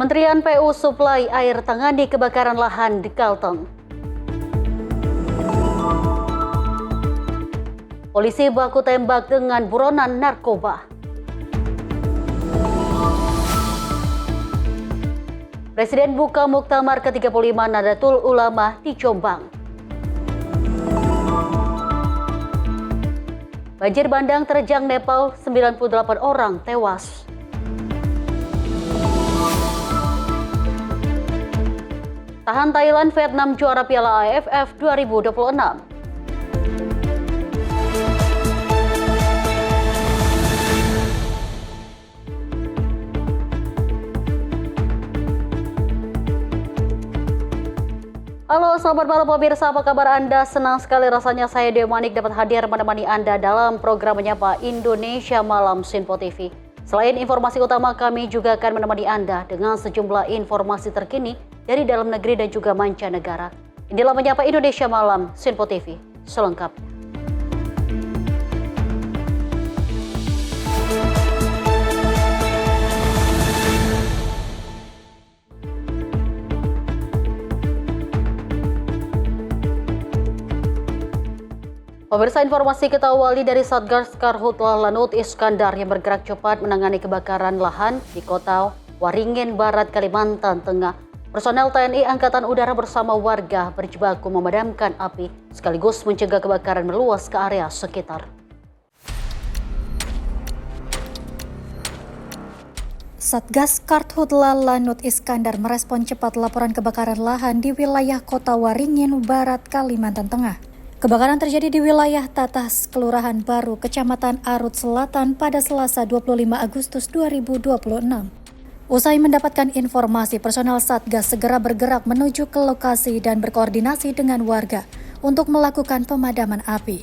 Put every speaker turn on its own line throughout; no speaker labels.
Kementerian PU Suplai Air tangani kebakaran lahan di Kalteng. Polisi baku tembak dengan buronan narkoba. Presiden buka Muktamar ke-35 Nahdlatul Ulama di Jombang. Banjir bandang terjang Nepal, 98 orang tewas. Tahan Thailand, Vietnam juara Piala AFF 2026. Halo, selamat malam pemirsa, apa kabar Anda? Senang sekali rasanya saya Dewi Manik dapat hadir menemani Anda dalam program Menyapa Indonesia Malam Sinpo TV. Selain informasi utama, kami juga akan menemani Anda dengan sejumlah informasi terkini dari dalam negeri dan juga mancanegara. Inilah Menyapa Indonesia Malam Sinpo TV selengkapnya. Pemirsa, informasi kita awali dari Satgas Karhutla Lanut Iskandar yang bergerak cepat menangani kebakaran lahan di kota Waringin Barat, Kalimantan Tengah. Personel TNI Angkatan Udara bersama warga berjibaku memadamkan api sekaligus mencegah kebakaran meluas ke area sekitar.
Satgas Karhutla Lanut Iskandar merespon cepat laporan kebakaran lahan di wilayah kota Waringin Barat, Kalimantan Tengah. Kebakaran terjadi di wilayah Tatas, Kelurahan Baru, Kecamatan Arut Selatan pada Selasa 25 Agustus 2026. Usai mendapatkan informasi, personel Satgas segera bergerak menuju ke lokasi dan berkoordinasi dengan warga untuk melakukan pemadaman api.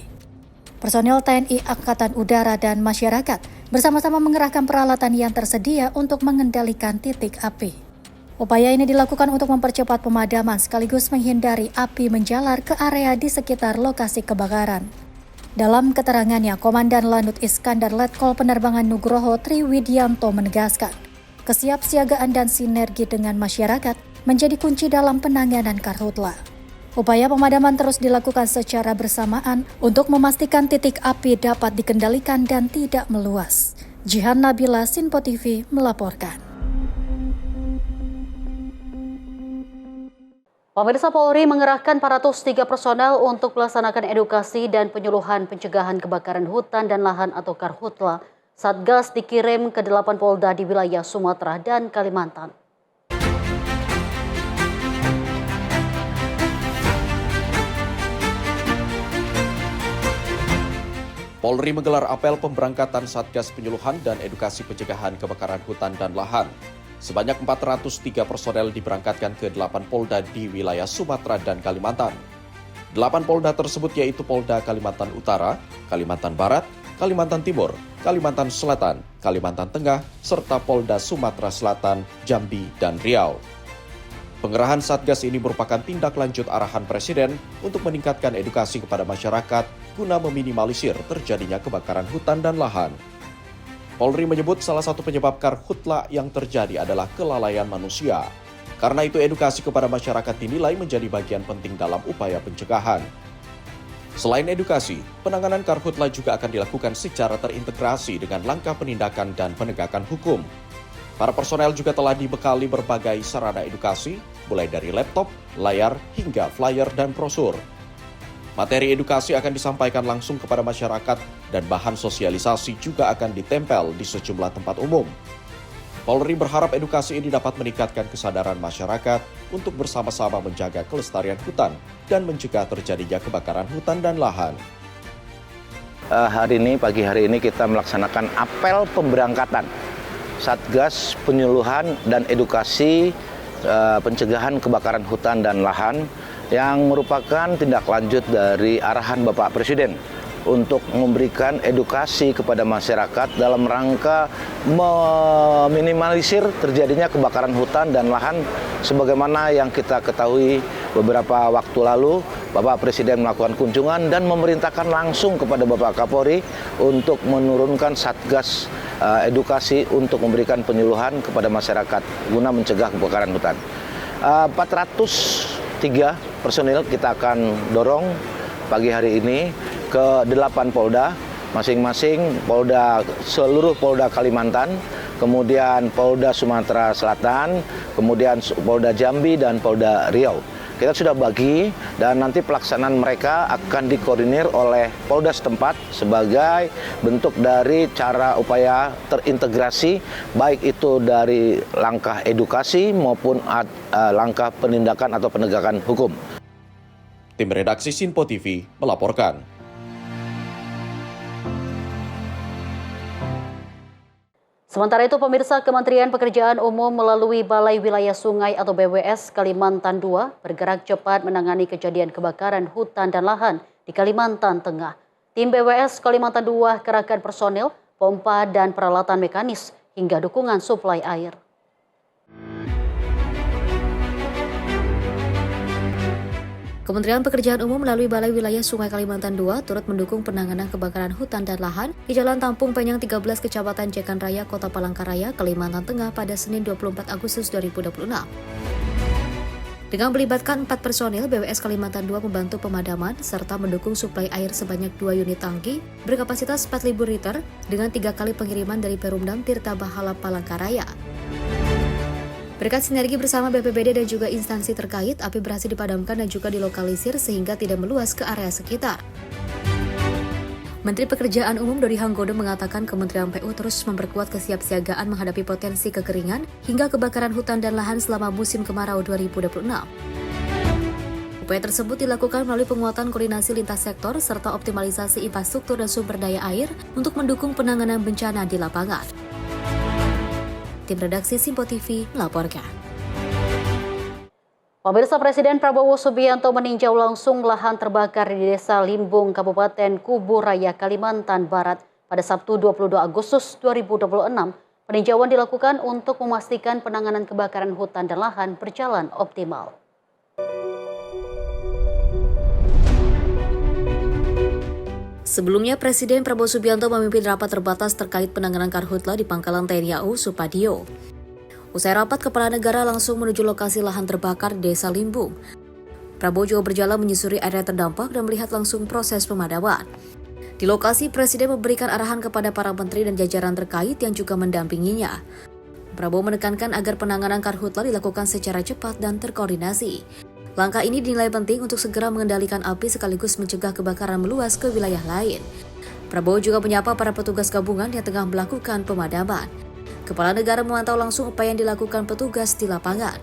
Personel TNI Angkatan Udara dan masyarakat bersama-sama mengerahkan peralatan yang tersedia untuk mengendalikan titik api. Upaya ini dilakukan untuk mempercepat pemadaman sekaligus menghindari api menjalar ke area di sekitar lokasi kebakaran. Dalam keterangannya, Komandan Lanut Iskandar Letkol Penerbangan Nugroho Triwidianto menegaskan, kesiapsiagaan dan sinergi dengan masyarakat menjadi kunci dalam penanganan Karhutla. Upaya pemadaman terus dilakukan secara bersamaan untuk memastikan titik api dapat dikendalikan dan tidak meluas. Jihan Nabila, Sinpo TV melaporkan.
Pemirsa, Polri mengerahkan 403 personel untuk melaksanakan edukasi dan penyuluhan pencegahan kebakaran hutan dan lahan atau Karhutla. Satgas dikirim ke 8 Polda di wilayah Sumatera dan Kalimantan.
Polri menggelar apel pemberangkatan Satgas Penyuluhan dan Edukasi Pencegahan Kebakaran Hutan dan Lahan. Sebanyak 403 personel diberangkatkan ke 8 Polda di wilayah Sumatera dan Kalimantan. 8 Polda tersebut yaitu Polda Kalimantan Utara, Kalimantan Barat, Kalimantan Timur, Kalimantan Selatan, Kalimantan Tengah, serta Polda Sumatera Selatan, Jambi, dan Riau. Pengerahan Satgas ini merupakan tindak lanjut arahan Presiden untuk meningkatkan edukasi kepada masyarakat guna meminimalisir terjadinya kebakaran hutan dan lahan. Polri menyebut salah satu penyebab Karhutla yang terjadi adalah kelalaian manusia. Karena itu edukasi kepada masyarakat dinilai menjadi bagian penting dalam upaya pencegahan. Selain edukasi, penanganan Karhutla juga akan dilakukan secara terintegrasi dengan langkah penindakan dan penegakan hukum. Para personel juga telah dibekali berbagai sarana edukasi, mulai dari laptop, layar, hingga flyer dan brosur. Materi edukasi akan disampaikan langsung kepada masyarakat dan bahan sosialisasi juga akan ditempel di sejumlah tempat umum. Polri berharap edukasi ini dapat meningkatkan kesadaran masyarakat untuk bersama-sama menjaga kelestarian hutan dan mencegah terjadinya kebakaran hutan dan lahan.
Pagi hari ini kita melaksanakan apel pemberangkatan Satgas Penyuluhan dan Edukasi Pencegahan Kebakaran Hutan dan Lahan yang merupakan tindak lanjut dari arahan Bapak Presiden untuk memberikan edukasi kepada masyarakat dalam rangka meminimalisir terjadinya kebakaran hutan dan lahan sebagaimana yang kita ketahui beberapa waktu lalu Bapak Presiden melakukan kunjungan dan memerintahkan langsung kepada Bapak Kapolri untuk menurunkan Satgas edukasi untuk memberikan penyuluhan kepada masyarakat guna mencegah kebakaran hutan. 403 personil kita akan dorong pagi hari ini ke 8 Polda, masing-masing seluruh Polda Kalimantan, kemudian Polda Sumatera Selatan, kemudian Polda Jambi dan Polda Riau. Kita sudah bagi dan nanti pelaksanaan mereka akan dikoordinir oleh Polda setempat sebagai bentuk dari cara upaya terintegrasi, baik itu dari langkah edukasi maupun langkah penindakan atau penegakan hukum.
Tim redaksi Sinpo TV melaporkan.
Sementara itu, pemirsa, Kementerian Pekerjaan Umum melalui Balai Wilayah Sungai atau BWS Kalimantan II bergerak cepat menangani kejadian kebakaran hutan dan lahan di Kalimantan Tengah. Tim BWS Kalimantan II kerahkan personil, pompa, dan peralatan mekanis hingga dukungan suplai air.
Kementerian Pekerjaan Umum melalui Balai Wilayah Sungai Kalimantan II turut mendukung penanganan kebakaran hutan dan lahan di Jalan Tampung Penyang 13 Kecamatan Jekan Raya, Kota Palangkaraya, Kalimantan Tengah pada Senin 24 Agustus 2026. Dengan melibatkan 4 personil, BWS Kalimantan II membantu pemadaman serta mendukung suplai air sebanyak 2 unit tangki berkapasitas 4.000 liter dengan 3 kali pengiriman dari Perumdam Tirta Bahala Palangkaraya. Berkat sinergi bersama BPBD dan juga instansi terkait, api berhasil dipadamkan dan juga dilokalisir sehingga tidak meluas ke area sekitar. Menteri Pekerjaan Umum Dodi Hanggodo mengatakan Kementerian PU terus memperkuat kesiapsiagaan menghadapi potensi kekeringan hingga kebakaran hutan dan lahan selama musim kemarau 2026. Upaya tersebut dilakukan melalui penguatan koordinasi lintas sektor serta optimalisasi infrastruktur dan sumber daya air untuk mendukung penanganan bencana di lapangan. Tim redaksi Sinpo TV melaporkan.
Pemirsa, Presiden Prabowo Subianto meninjau langsung lahan terbakar di Desa Limbung, Kabupaten Kubu Raya, Kalimantan Barat pada Sabtu 22 Agustus 2026. Peninjauan dilakukan untuk memastikan penanganan kebakaran hutan dan lahan berjalan optimal.
Sebelumnya, Presiden Prabowo Subianto memimpin rapat terbatas terkait penanganan karhutla di Pangkalan TNI AU Supadio. Usai rapat, Kepala Negara langsung menuju lokasi lahan terbakar di Desa Limbung. Prabowo juga berjalan menyusuri area terdampak dan melihat langsung proses pemadaman. Di lokasi, Presiden memberikan arahan kepada para menteri dan jajaran terkait yang juga mendampinginya. Prabowo menekankan agar penanganan karhutla dilakukan secara cepat dan terkoordinasi. Langkah ini dinilai penting untuk segera mengendalikan api sekaligus mencegah kebakaran meluas ke wilayah lain. Prabowo juga menyapa para petugas gabungan yang tengah melakukan pemadaman. Kepala Negara memantau langsung upaya yang dilakukan petugas di lapangan.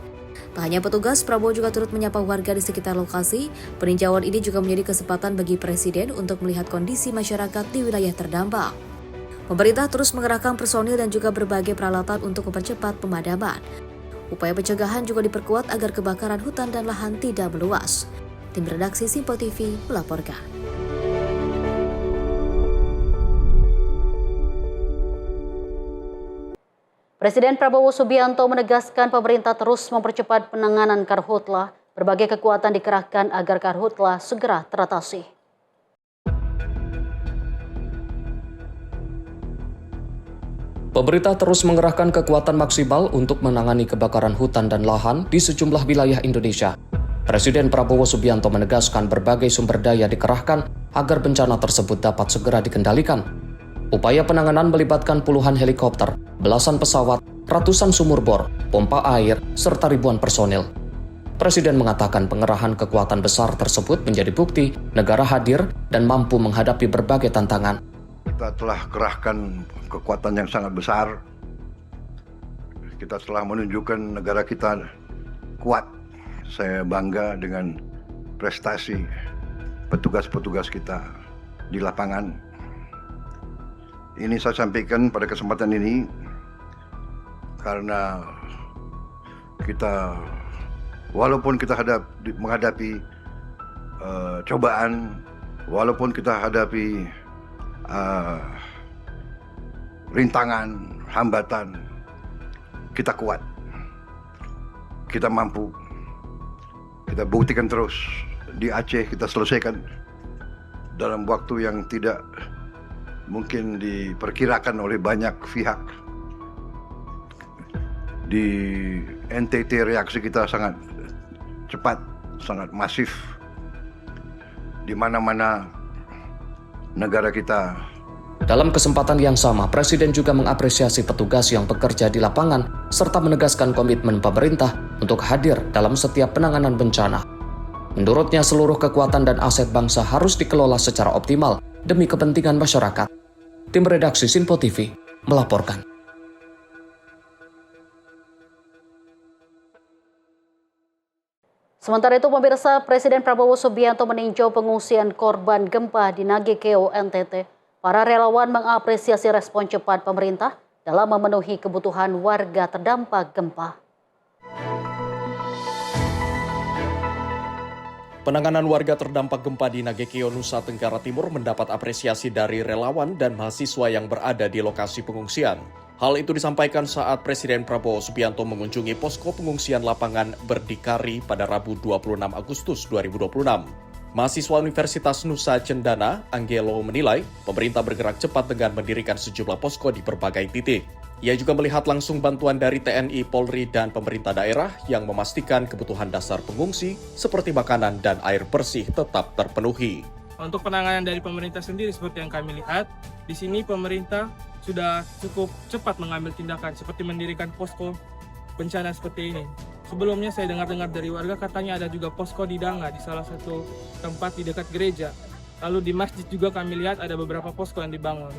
Tak hanya petugas, Prabowo juga turut menyapa warga di sekitar lokasi. Peninjauan ini juga menjadi kesempatan bagi Presiden untuk melihat kondisi masyarakat di wilayah terdampak. Pemerintah terus mengerahkan personil dan juga berbagai peralatan untuk mempercepat pemadaman. Upaya pencegahan juga diperkuat agar kebakaran hutan dan lahan tidak meluas. Tim redaksi Sinpo TV melaporkan.
Presiden Prabowo Subianto menegaskan pemerintah terus mempercepat penanganan karhutla. Berbagai kekuatan dikerahkan agar karhutla segera teratasi.
Pemerintah terus mengerahkan kekuatan maksimal untuk menangani kebakaran hutan dan lahan di sejumlah wilayah Indonesia. Presiden Prabowo Subianto menegaskan berbagai sumber daya dikerahkan agar bencana tersebut dapat segera dikendalikan. Upaya penanganan melibatkan puluhan helikopter, belasan pesawat, ratusan sumur bor, pompa air, serta ribuan personil. Presiden mengatakan pengerahan kekuatan besar tersebut menjadi bukti negara hadir dan mampu menghadapi berbagai tantangan.
Kita telah kerahkan kekuatan yang sangat besar. Kita telah menunjukkan negara kita kuat. Saya bangga dengan prestasi petugas-petugas kita di lapangan. Ini saya sampaikan pada kesempatan ini karena kita, walaupun kita menghadapi cobaan, walaupun kita hadapi rintangan, hambatan, kita kuat, kita mampu, kita buktikan terus. Di Aceh kita selesaikan dalam waktu yang tidak mungkin diperkirakan oleh banyak pihak. Di NTT reaksi kita sangat cepat, sangat masif. Di mana-mana negara kita.
Dalam kesempatan yang sama, Presiden juga mengapresiasi petugas yang bekerja di lapangan serta menegaskan komitmen pemerintah untuk hadir dalam setiap penanganan bencana. Menurutnya, seluruh kekuatan dan aset bangsa harus dikelola secara optimal demi kepentingan masyarakat. Tim redaksi Sinpo TV melaporkan.
Sementara itu, pemirsa, Presiden Prabowo Subianto meninjau pengungsian korban gempa di Nagekeo, NTT. Para relawan mengapresiasi respon cepat pemerintah dalam memenuhi kebutuhan warga terdampak gempa.
Penanganan warga terdampak gempa di Nagekeo, Nusa Tenggara Timur mendapat apresiasi dari relawan dan mahasiswa yang berada di lokasi pengungsian. Hal itu disampaikan saat Presiden Prabowo Subianto mengunjungi posko pengungsian lapangan Berdikari pada Rabu 26 Agustus 2026. Mahasiswa Universitas Nusa Cendana, Angelo, menilai pemerintah bergerak cepat dengan mendirikan sejumlah posko di berbagai titik. Ia juga melihat langsung bantuan dari TNI, Polri, dan pemerintah daerah yang memastikan kebutuhan dasar pengungsi seperti makanan dan air bersih tetap terpenuhi.
Untuk penanganan dari pemerintah sendiri seperti yang kami lihat, di sini pemerintah sudah cukup cepat mengambil tindakan seperti mendirikan posko bencana seperti ini. Sebelumnya saya dengar-dengar dari warga katanya ada juga posko di Danga di salah satu tempat di dekat gereja. Lalu di masjid juga kami lihat ada beberapa posko yang dibangun.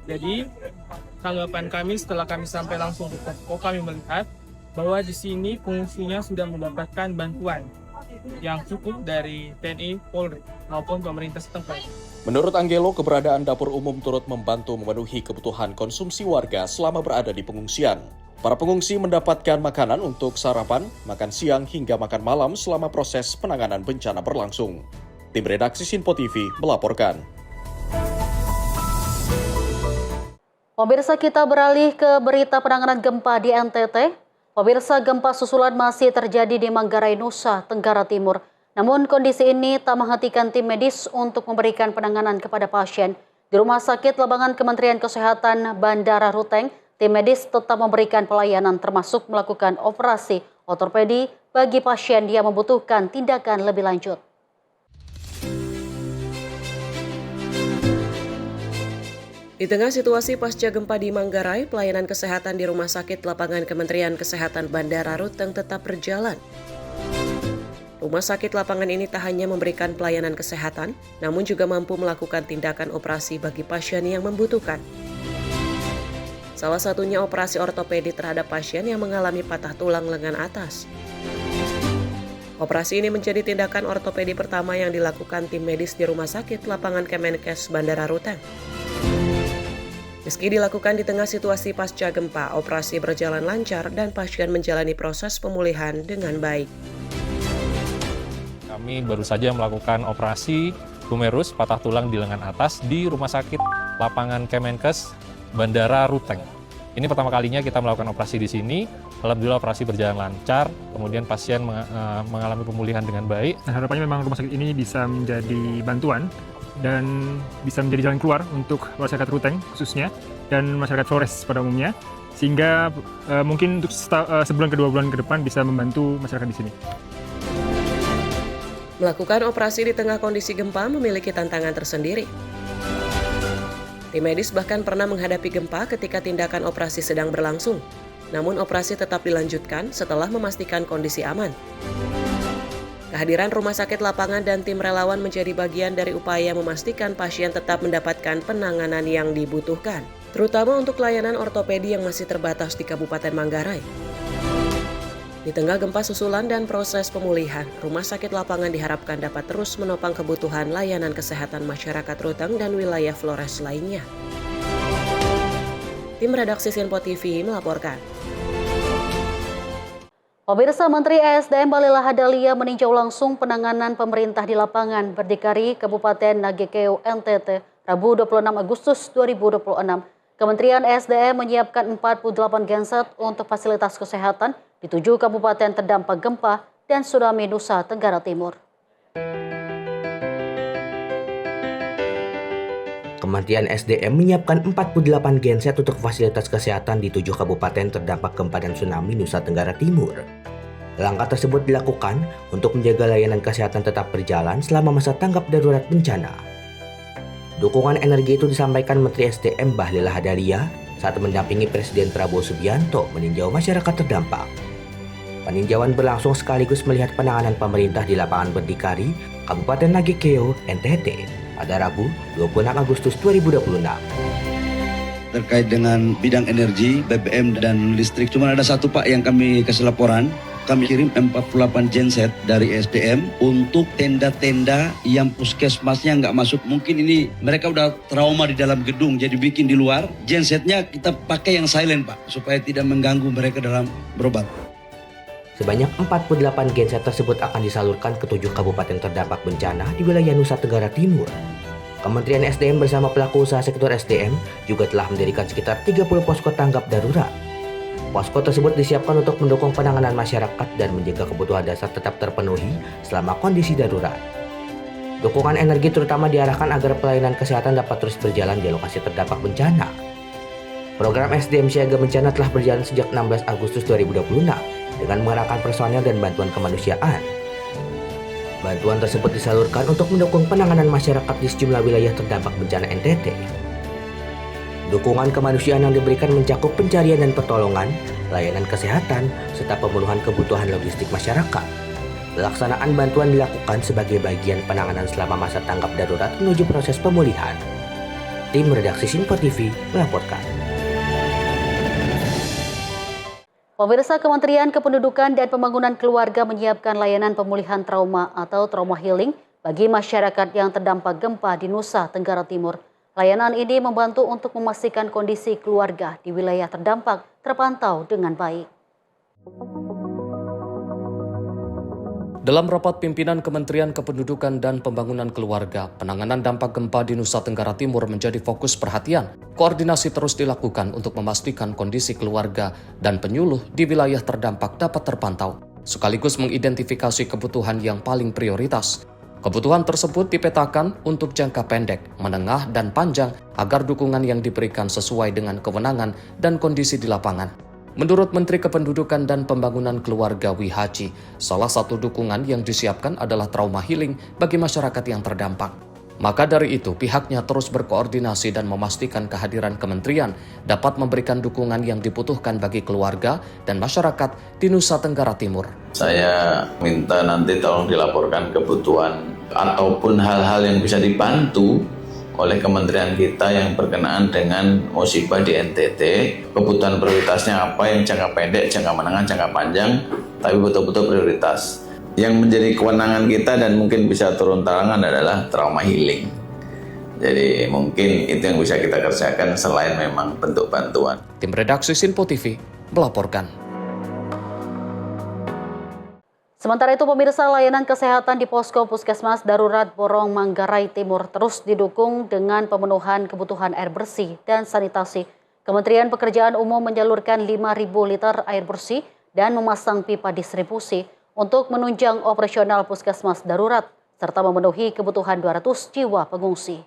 Jadi tanggapan kami setelah kami sampai langsung ke posko, kami melihat bahwa di sini pengungsinya sudah mendapatkan bantuan yang cukup dari TNI, Polri maupun pemerintah setempat.
Menurut Angelo, keberadaan dapur umum turut membantu memenuhi kebutuhan konsumsi warga selama berada di pengungsian. Para pengungsi mendapatkan makanan untuk sarapan, makan siang, hingga makan malam selama proses penanganan bencana berlangsung. Tim redaksi Sinpo TV melaporkan.
Pemirsa, kita beralih ke berita penanganan gempa di NTT. Pemirsa, gempa susulan masih terjadi di Manggarai, Nusa Tenggara Timur. Namun kondisi ini tak menghentikan tim medis untuk memberikan penanganan kepada pasien. Di Rumah Sakit Lapangan Kementerian Kesehatan Bandara Ruteng, tim medis tetap memberikan pelayanan termasuk melakukan operasi ortopedi bagi pasien yang membutuhkan tindakan lebih lanjut.
Di tengah situasi pasca gempa di Manggarai, pelayanan kesehatan di Rumah Sakit Lapangan Kementerian Kesehatan Bandara Ruteng tetap berjalan. Rumah sakit lapangan ini tak hanya memberikan pelayanan kesehatan, namun juga mampu melakukan tindakan operasi bagi pasien yang membutuhkan. Salah satunya operasi ortopedi terhadap pasien yang mengalami patah tulang lengan atas. Operasi ini menjadi tindakan ortopedi pertama yang dilakukan tim medis di Rumah Sakit Lapangan Kemenkes Bandara Ruteng. Meski dilakukan di tengah situasi pasca gempa, operasi berjalan lancar dan pasien menjalani proses pemulihan dengan baik.
Kami baru saja melakukan operasi humerus patah tulang di lengan atas di Rumah Sakit Lapangan Kemenkes Bandara Ruteng. Ini pertama kalinya kita melakukan operasi di sini. Alhamdulillah operasi berjalan lancar, kemudian pasien mengalami pemulihan dengan baik.
Nah, harapannya memang rumah sakit ini bisa menjadi bantuan dan bisa menjadi jalan keluar untuk masyarakat Ruteng khususnya dan masyarakat Flores pada umumnya, sehingga mungkin untuk sebulan ke 2 bulan ke depan bisa membantu masyarakat di sini.
Melakukan operasi di tengah kondisi gempa memiliki tantangan tersendiri. Tim medis bahkan pernah menghadapi gempa ketika tindakan operasi sedang berlangsung. Namun operasi tetap dilanjutkan setelah memastikan kondisi aman. Kehadiran rumah sakit lapangan dan tim relawan menjadi bagian dari upaya memastikan pasien tetap mendapatkan penanganan yang dibutuhkan, terutama untuk layanan ortopedi yang masih terbatas di Kabupaten Manggarai. Di tengah gempa susulan dan proses pemulihan, rumah sakit lapangan diharapkan dapat terus menopang kebutuhan layanan kesehatan masyarakat Ruteng dan wilayah Flores lainnya. Tim redaksi Sinpo TV melaporkan.
Pemirsa, Menteri ESDM Bahlil Lahadalia meninjau langsung penanganan pemerintah di lapangan Berdikari, Kabupaten Nagekeo, NTT, Rabu 26 Agustus 2026. Kementerian ESDM menyiapkan 48 genset untuk fasilitas kesehatan di 7 kabupaten terdampak gempa dan tsunami Nusa Tenggara Timur.
Kementerian SDM menyiapkan 48 genset untuk fasilitas kesehatan di 7 kabupaten terdampak gempa dan tsunami Nusa Tenggara Timur. Langkah tersebut dilakukan untuk menjaga layanan kesehatan tetap berjalan selama masa tanggap darurat bencana. Dukungan energi itu disampaikan Menteri SDM Bahlil Lahadalia saat mendampingi Presiden Prabowo Subianto meninjau masyarakat terdampak. Peninjauan berlangsung sekaligus melihat penanganan pemerintah di lapangan Berdikari, Kabupaten Nagekeo, NTT, pada Rabu 26 Agustus 2026.
Terkait dengan bidang energi, BBM dan listrik, cuma ada satu Pak yang kami kasih laporan. Kami kirim 48 genset dari SDM untuk tenda-tenda yang puskesmasnya nggak masuk. Mungkin ini mereka udah trauma di dalam gedung, jadi bikin di luar. Gensetnya kita pakai yang silent Pak, supaya tidak mengganggu mereka dalam berobat.
Sebanyak 48 genset tersebut akan disalurkan ke 7 kabupaten terdampak bencana di wilayah Nusa Tenggara Timur. Kementerian SDM bersama pelaku usaha sektor SDM juga telah mendirikan sekitar 30 posko tanggap darurat. Posko tersebut disiapkan untuk mendukung penanganan masyarakat dan menjaga kebutuhan dasar tetap terpenuhi selama kondisi darurat. Dukungan energi terutama diarahkan agar pelayanan kesehatan dapat terus berjalan di lokasi terdampak bencana. Program SDM Siaga Bencana telah berjalan sejak 16 Agustus 2026 dengan mengerahkan personel dan bantuan kemanusiaan. Bantuan tersebut disalurkan untuk mendukung penanganan masyarakat di sejumlah wilayah terdampak bencana NTT. Dukungan kemanusiaan yang diberikan mencakup pencarian dan pertolongan, layanan kesehatan, serta pemenuhan kebutuhan logistik masyarakat. Pelaksanaan bantuan dilakukan sebagai bagian penanganan selama masa tanggap darurat menuju proses pemulihan. Tim redaksi Sinpo TV melaporkan.
Pemirsa, Kementerian Kependudukan dan Pembangunan Keluarga menyiapkan layanan pemulihan trauma atau trauma healing bagi masyarakat yang terdampak gempa di Nusa Tenggara Timur. Layanan ini membantu untuk memastikan kondisi keluarga di wilayah terdampak terpantau dengan baik.
Dalam rapat pimpinan Kementerian Kependudukan dan Pembangunan Keluarga, penanganan dampak gempa di Nusa Tenggara Timur menjadi fokus perhatian. Koordinasi terus dilakukan untuk memastikan kondisi keluarga dan penyuluh di wilayah terdampak dapat terpantau, sekaligus mengidentifikasi kebutuhan yang paling prioritas. Kebutuhan tersebut dipetakan untuk jangka pendek, menengah, dan panjang agar dukungan yang diberikan sesuai dengan kewenangan dan kondisi di lapangan. Menurut Menteri Kependudukan dan Pembangunan Keluarga Wihaji, salah satu dukungan yang disiapkan adalah trauma healing bagi masyarakat yang terdampak. Maka dari itu, pihaknya terus berkoordinasi dan memastikan kehadiran kementerian dapat memberikan dukungan yang dibutuhkan bagi keluarga dan masyarakat di Nusa Tenggara Timur.
Saya minta nanti tolong dilaporkan kebutuhan ataupun hal-hal yang bisa dibantu oleh kementerian kita yang berkenaan dengan musibah di NTT. Kebutuhan prioritasnya apa, yang jangka pendek, jangka menengah, jangka panjang, tapi betul-betul prioritas. Yang menjadi kewenangan kita dan mungkin bisa turun tangan adalah trauma healing. Jadi mungkin itu yang bisa kita kerjakan selain memang bentuk bantuan.
Tim redaksi Sinpo TV melaporkan.
Sementara itu, pemirsa, layanan kesehatan di posko Puskesmas Darurat Borong Manggarai Timur terus didukung dengan pemenuhan kebutuhan air bersih dan sanitasi. Kementerian Pekerjaan Umum menyalurkan 5.000 liter air bersih dan memasang pipa distribusi untuk menunjang operasional Puskesmas Darurat serta memenuhi kebutuhan 200 jiwa pengungsi.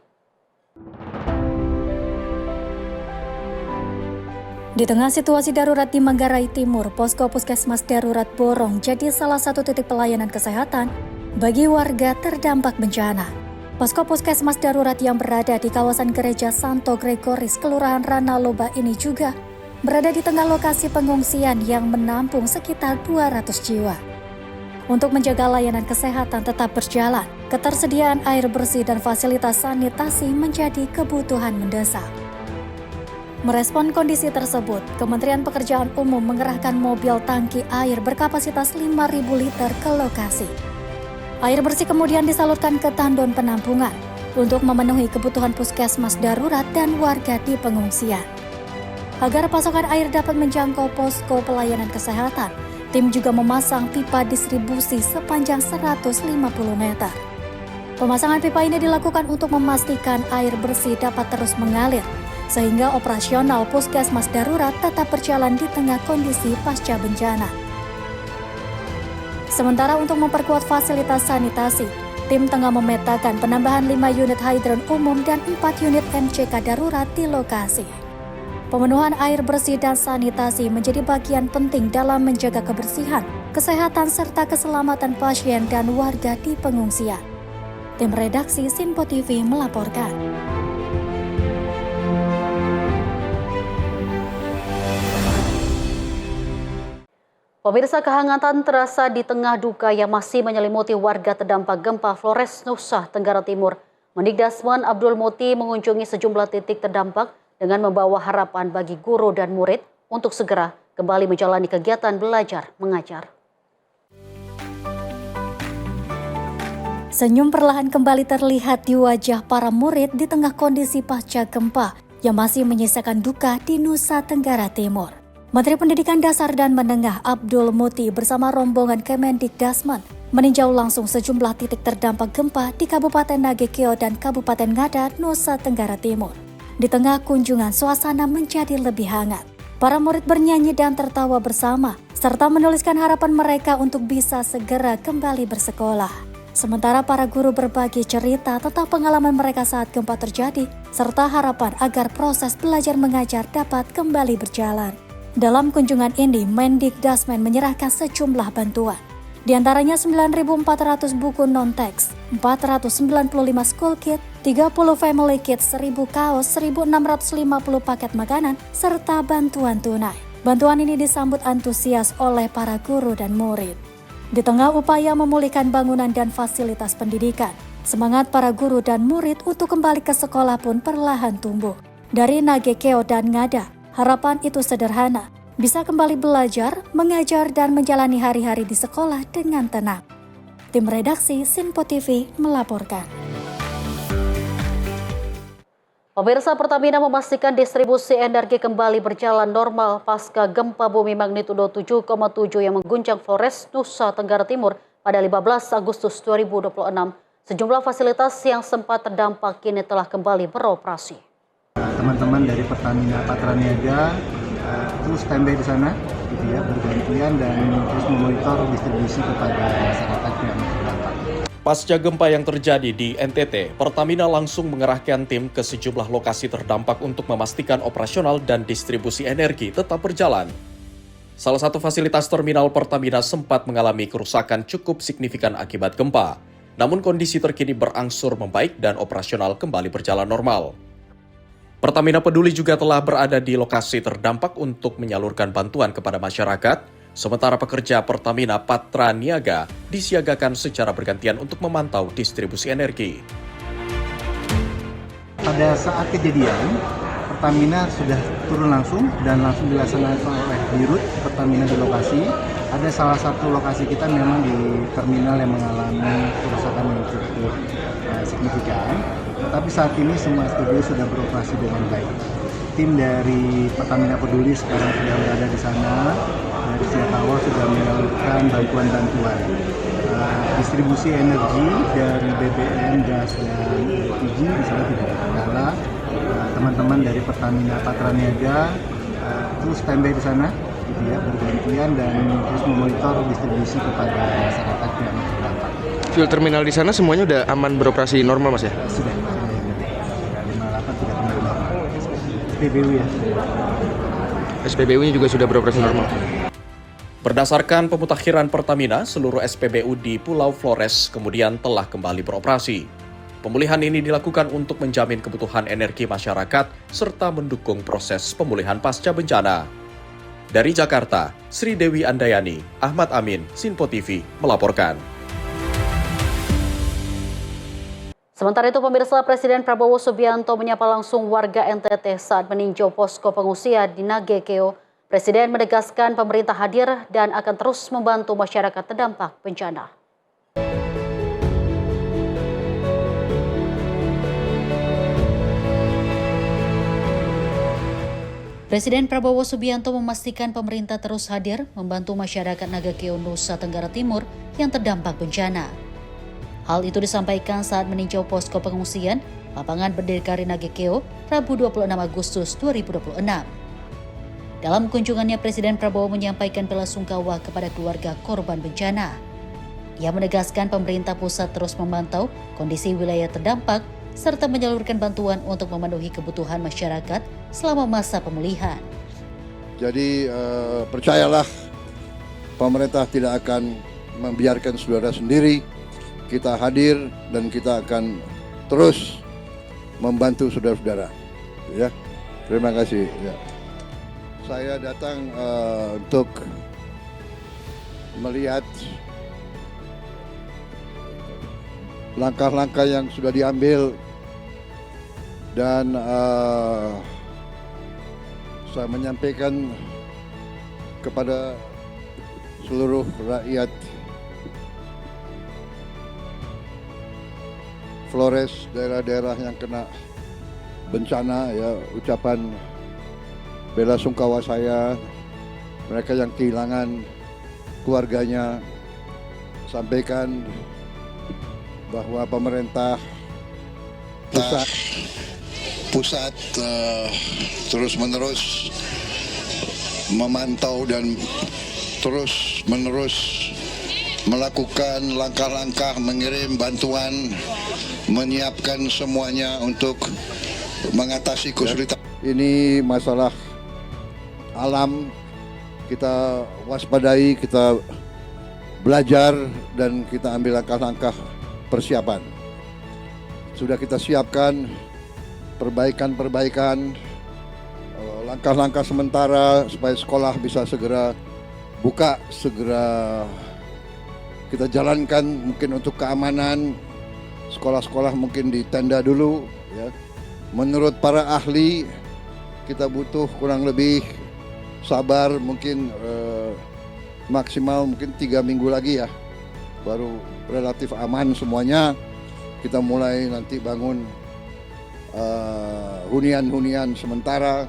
Di tengah situasi darurat di Manggarai Timur, posko Puskesmas Darurat Borong jadi salah satu titik pelayanan kesehatan bagi warga terdampak bencana. Posko Puskesmas Darurat yang berada di kawasan Gereja Santo Gregoris, Kelurahan Ranaloba ini juga berada di tengah lokasi pengungsian yang menampung sekitar 200 jiwa. Untuk menjaga layanan kesehatan tetap berjalan, ketersediaan air bersih dan fasilitas sanitasi menjadi kebutuhan mendesak. Merespon kondisi tersebut, Kementerian Pekerjaan Umum mengerahkan mobil tangki air berkapasitas 5.000 liter ke lokasi. Air bersih kemudian disalurkan ke tandon penampungan untuk memenuhi kebutuhan puskesmas darurat dan warga di pengungsian. Agar pasokan air dapat menjangkau posko pelayanan kesehatan, tim juga memasang pipa distribusi sepanjang 150 meter. Pemasangan pipa ini dilakukan untuk memastikan air bersih dapat terus mengalir, sehingga operasional puskesmas darurat tetap berjalan di tengah kondisi pasca bencana. Sementara untuk memperkuat fasilitas sanitasi, Tim tengah memetakan penambahan 5 unit hidran umum dan 4 unit MCK darurat di lokasi. Pemenuhan air bersih dan sanitasi menjadi bagian penting dalam menjaga kebersihan, kesehatan serta keselamatan pasien dan warga di pengungsian. Tim redaksi Sinpo TV melaporkan.
Pemirsa, kehangatan terasa di tengah duka yang masih menyelimuti warga terdampak gempa Flores, Nusa Tenggara Timur. Mendikdasmen Abdul Muti mengunjungi sejumlah titik terdampak dengan membawa harapan bagi guru dan murid untuk segera kembali menjalani kegiatan belajar mengajar.
Senyum perlahan kembali terlihat di wajah para murid di tengah kondisi pasca gempa yang masih menyisakan duka di Nusa Tenggara Timur. Menteri Pendidikan Dasar dan Menengah Abdul Muti bersama rombongan Kemendikdasmen meninjau langsung sejumlah titik terdampak gempa di Kabupaten Nagekeo dan Kabupaten Ngada, Nusa Tenggara Timur. Di tengah kunjungan, suasana menjadi lebih hangat. Para murid bernyanyi dan tertawa bersama, serta menuliskan harapan mereka untuk bisa segera kembali bersekolah. Sementara para guru berbagi cerita tentang pengalaman mereka saat gempa terjadi, serta harapan agar proses belajar mengajar dapat kembali berjalan. Dalam kunjungan ini, Mendikdasmen menyerahkan sejumlah bantuan. Di antaranya 9.400 buku non-teks, 495 school kit, 30 family kit, 1.000 kaos, 1.650 paket makanan, serta bantuan tunai. Bantuan ini disambut antusias oleh para guru dan murid. Di tengah upaya memulihkan bangunan dan fasilitas pendidikan, semangat para guru dan murid untuk kembali ke sekolah pun perlahan tumbuh. Dari Nagekeo dan Ngada, harapan itu sederhana, bisa kembali belajar, mengajar, dan menjalani hari-hari di sekolah dengan tenang. Tim redaksi Sinpo TV melaporkan.
Pemirsa, Pertamina memastikan distribusi energi kembali berjalan normal pasca gempa bumi magnitudo 7,7 yang mengguncang Flores, Nusa Tenggara Timur pada 15 Agustus 2026. Sejumlah fasilitas yang sempat terdampak kini telah kembali beroperasi.
Teman-teman dari Pertamina Patraniaga terus standby di sana, gitu ya, bergantian dan terus memonitor distribusi kepada masyarakat yang terdampak.
Pasca gempa yang terjadi di NTT, Pertamina langsung mengerahkan tim ke sejumlah lokasi terdampak untuk memastikan operasional dan distribusi energi tetap berjalan. Salah satu fasilitas terminal Pertamina sempat mengalami kerusakan cukup signifikan akibat gempa, namun kondisi terkini berangsur membaik dan operasional kembali berjalan normal. Pertamina Peduli juga telah berada di lokasi terdampak untuk menyalurkan bantuan kepada masyarakat, sementara pekerja Pertamina Patraniaga disiagakan secara bergantian untuk memantau distribusi energi.
Pada saat kejadian, Pertamina sudah turun langsung dan langsung dilaksanakan oleh Dirut Pertamina di lokasi. Ada salah satu lokasi kita memang di terminal yang mengalami kerusakan yang cukup signifikan. Tetapi saat ini semua SPBU sudah beroperasi dengan baik. Tim dari Pertamina Peduli sekarang sudah berada di sana. Dari sejak awal sudah menyalurkan bantuan-bantuan. Distribusi energi dari BBM, gas, dan LPG di sana tidak ada kendala. Teman-teman dari Pertamina Patraniaga terus standby di sana, gitu ya, bergantian dan terus memonitor distribusi kepada masyarakat yang terdampak.
Fuel terminal di sana semuanya udah aman beroperasi normal, Mas ya?
Sudah. 58 sudah kembali normal. SPBU ya.
SPBU-nya juga sudah beroperasi normal.
Berdasarkan pemutakhiran Pertamina, seluruh SPBU di Pulau Flores kemudian telah kembali beroperasi. Pemulihan ini dilakukan untuk menjamin kebutuhan energi masyarakat serta mendukung proses pemulihan pasca bencana. Dari Jakarta, Sri Dewi Andayani, Ahmad Amin, Sinpo TV melaporkan.
Sementara itu, pemirsa, Presiden Prabowo Subianto menyapa langsung warga NTT saat meninjau posko pengungsian di Nagekeo. Presiden menegaskan pemerintah hadir dan akan terus membantu masyarakat terdampak bencana. Presiden Prabowo Subianto memastikan pemerintah terus hadir membantu masyarakat Nagekeo, Nusa Tenggara Timur yang terdampak bencana. Hal itu disampaikan saat meninjau posko pengungsian lapangan Berdikari Nagekeo, Rabu 26 Agustus 2026. Dalam kunjungannya, Presiden Prabowo menyampaikan bela sungkawa kepada keluarga korban bencana. Ia menegaskan pemerintah pusat terus memantau kondisi wilayah terdampak serta menyalurkan bantuan untuk memenuhi kebutuhan masyarakat selama masa pemulihan.
Jadi percayalah, pemerintah tidak akan membiarkan saudara sendiri. Kita hadir dan kita akan terus membantu saudara-saudara. Ya, terima kasih. Ya. Saya datang untuk melihat langkah-langkah yang sudah diambil dan saya menyampaikan kepada seluruh rakyat Flores, daerah-daerah yang kena bencana, ya, ucapan bela sungkawa saya, mereka yang kehilangan keluarganya, sampaikan bahwa pemerintah pusat terus-menerus memantau dan terus-menerus melakukan langkah-langkah mengirim bantuan, menyiapkan semuanya untuk mengatasi kesulitan. Ini masalah alam, kita waspadai, kita belajar dan kita ambil langkah-langkah persiapan. Sudah kita siapkan perbaikan-perbaikan, langkah-langkah sementara supaya sekolah bisa segera buka, segera kita jalankan. Mungkin untuk keamanan, sekolah-sekolah mungkin di tenda dulu, ya. Menurut para ahli, kita butuh kurang lebih sabar, mungkin maksimal mungkin 3 minggu lagi ya, baru relatif aman semuanya. Kita mulai nanti bangun hunian-hunian sementara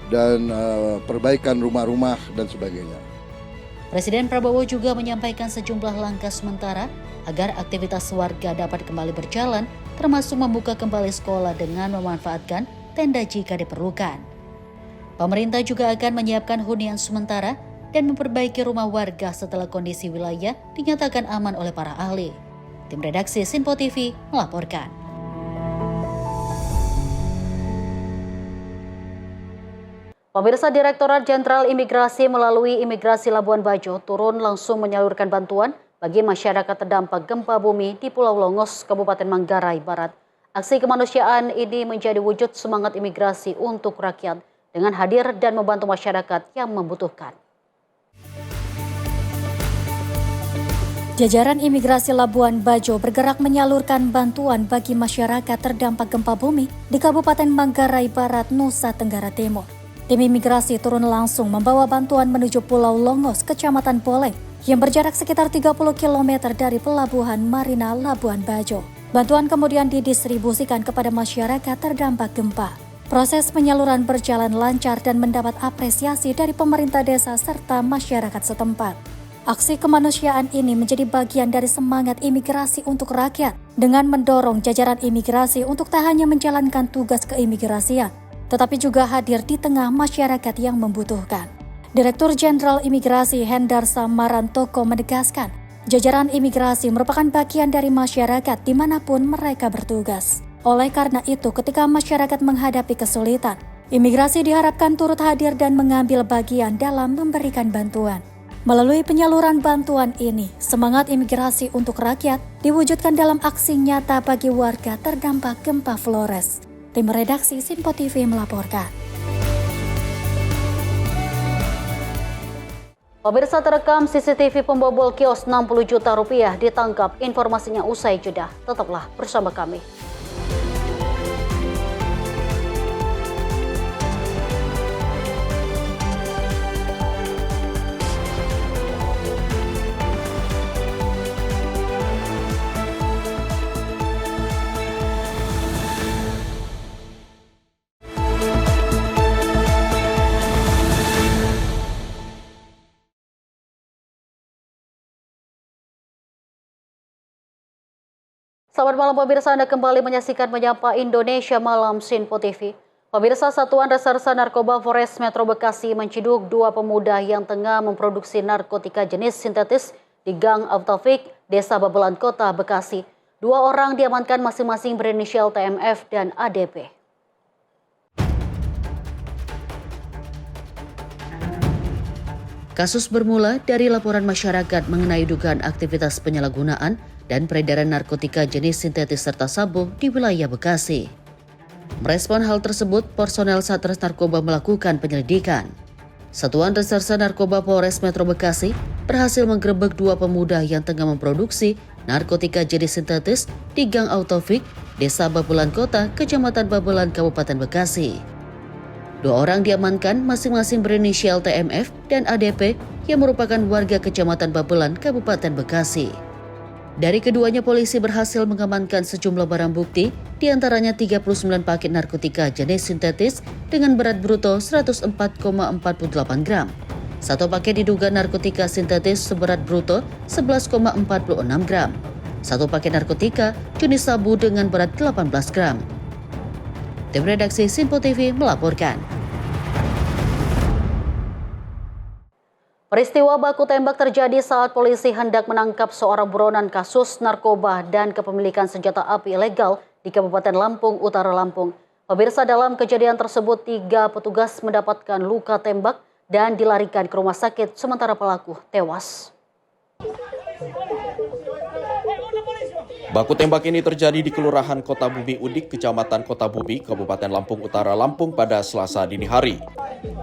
dan perbaikan rumah-rumah dan sebagainya.
Presiden Prabowo juga menyampaikan sejumlah langkah sementara agar aktivitas warga dapat kembali berjalan, termasuk membuka kembali sekolah dengan memanfaatkan tenda jika diperlukan. Pemerintah juga akan menyiapkan hunian sementara dan memperbaiki rumah warga setelah kondisi wilayah dinyatakan aman oleh para ahli. Tim redaksi Sinpo TV melaporkan. Pemirsa, Direktorat Jenderal Imigrasi melalui Imigrasi Labuan Bajo turun langsung menyalurkan bantuan bagi masyarakat terdampak gempa bumi di Pulau Longos, Kabupaten Manggarai Barat. Aksi kemanusiaan ini menjadi wujud semangat imigrasi untuk rakyat dengan hadir dan membantu masyarakat yang membutuhkan.
Jajaran Imigrasi Labuan Bajo bergerak menyalurkan bantuan bagi masyarakat terdampak gempa bumi di Kabupaten Manggarai Barat, Nusa Tenggara Timur. Tim imigrasi turun langsung membawa bantuan menuju Pulau Longos, Kecamatan Boleng, yang berjarak sekitar 30 km dari Pelabuhan Marina Labuan Bajo. Bantuan kemudian didistribusikan kepada masyarakat terdampak gempa. Proses penyaluran berjalan lancar dan mendapat apresiasi dari pemerintah desa serta masyarakat setempat. Aksi kemanusiaan ini menjadi bagian dari semangat imigrasi untuk rakyat dengan mendorong jajaran imigrasi untuk tak hanya menjalankan tugas keimigrasian, tetapi juga hadir di tengah masyarakat yang membutuhkan. Direktur Jenderal Imigrasi Hendarsa Marantoko menegaskan, jajaran imigrasi merupakan bagian dari masyarakat dimanapun mereka bertugas. Oleh karena itu, ketika masyarakat menghadapi kesulitan, imigrasi diharapkan turut hadir dan mengambil bagian dalam memberikan bantuan. Melalui penyaluran bantuan ini, semangat imigrasi untuk rakyat diwujudkan dalam aksi nyata bagi warga terdampak gempa Flores. Tim redaksi Sinpo TV melaporkan.
Pemirsa, terekam CCTV pembobol kios 60 juta rupiah ditangkap. Informasinya usai jeda. Tetaplah bersama kami. Selamat malam pemirsa, Anda kembali menyaksikan Menyapa Indonesia Malam Sinpo TV. Pemirsa, Satuan Reserse Narkoba Polres Metro Bekasi menciduk 2 pemuda yang tengah memproduksi narkotika jenis sintetis di Gang Taufik, Desa Babelan, Kota Bekasi. 2 orang diamankan masing-masing berinisial TMF dan ADP. Kasus bermula dari laporan masyarakat mengenai dugaan aktivitas penyalahgunaan dan peredaran narkotika jenis sintetis serta sabu di wilayah Bekasi. Merespon hal tersebut, personel Satres Narkoba melakukan penyelidikan. Satuan Reserse Narkoba Polres Metro Bekasi berhasil menggerebek 2 pemuda yang tengah memproduksi narkotika jenis sintetis di Gang Taufik, Desa Babelan Kota, Kecamatan Babelan, Kabupaten Bekasi. 2 orang diamankan masing-masing berinisial TMF dan ADP yang merupakan warga Kecamatan Babelan, Kabupaten Bekasi. Dari keduanya, polisi berhasil mengamankan sejumlah barang bukti, diantaranya 39 paket narkotika jenis sintetis dengan berat bruto 104,48 gram. 1 paket diduga narkotika sintetis seberat bruto 11,46 gram. 1 paket narkotika jenis sabu dengan berat 18 gram. Tim redaksi Sinpo TV melaporkan. Peristiwa baku tembak terjadi saat polisi hendak menangkap seorang buronan kasus narkoba dan kepemilikan senjata api ilegal di Kabupaten Lampung Utara, Lampung. Pemirsa, dalam kejadian tersebut 3 petugas mendapatkan luka tembak dan dilarikan ke rumah sakit, sementara pelaku tewas.
Baku tembak ini terjadi di Kelurahan Kota Bumi Udik, Kecamatan Kota Bumi, Kabupaten Lampung Utara, Lampung pada Selasa dini hari.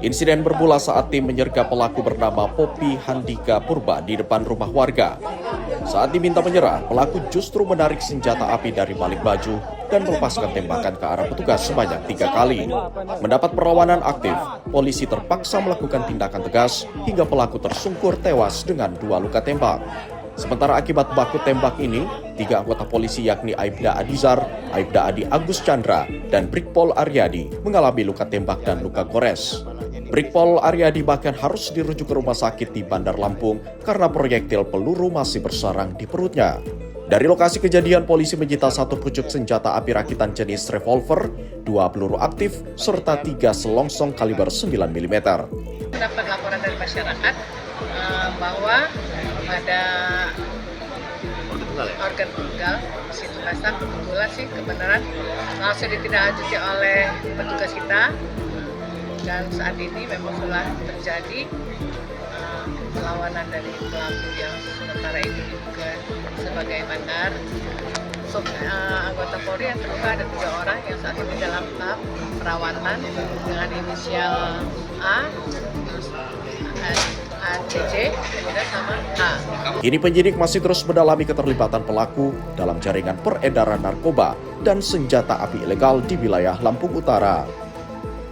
Insiden bermula saat tim menyergap pelaku bernama Popi Handika Purba di depan rumah warga. Saat diminta menyerah, pelaku justru menarik senjata api dari balik baju dan melepaskan tembakan ke arah petugas sebanyak 3 kali. Mendapat perlawanan aktif, polisi terpaksa melakukan tindakan tegas hingga pelaku tersungkur tewas dengan 2 luka tembak. Sementara akibat baku tembak ini, 3 anggota polisi yakni Aibda Adizar, Aibda Adi Agus Chandra, dan Brigpol Aryadi mengalami luka tembak dan luka gores. Brigpol Aryadi bahkan harus dirujuk ke rumah sakit di Bandar Lampung karena proyektil peluru masih bersarang di perutnya. Dari lokasi kejadian, polisi menyita 1 pucuk senjata api rakitan jenis revolver, 2 peluru aktif, serta 3 selongsong kaliber 9 mm.
Mendapat laporan dari masyarakat bahwa ada organ tunggal di situ pasang. Kebetulan sih kebenaran langsung ditindaklanjuti oleh petugas kita, dan saat ini memang telah terjadi perlawanan dari pelaku yang sementara ini juga sebagai bandar. Anggota Polri yang terluka ada 3 orang yang saat ini dalam tahap perawatan dengan inisial A, ACC, kemudian sama A.
Kini penyidik masih terus mendalami keterlibatan pelaku dalam jaringan peredaran narkoba dan senjata api ilegal di wilayah Lampung Utara.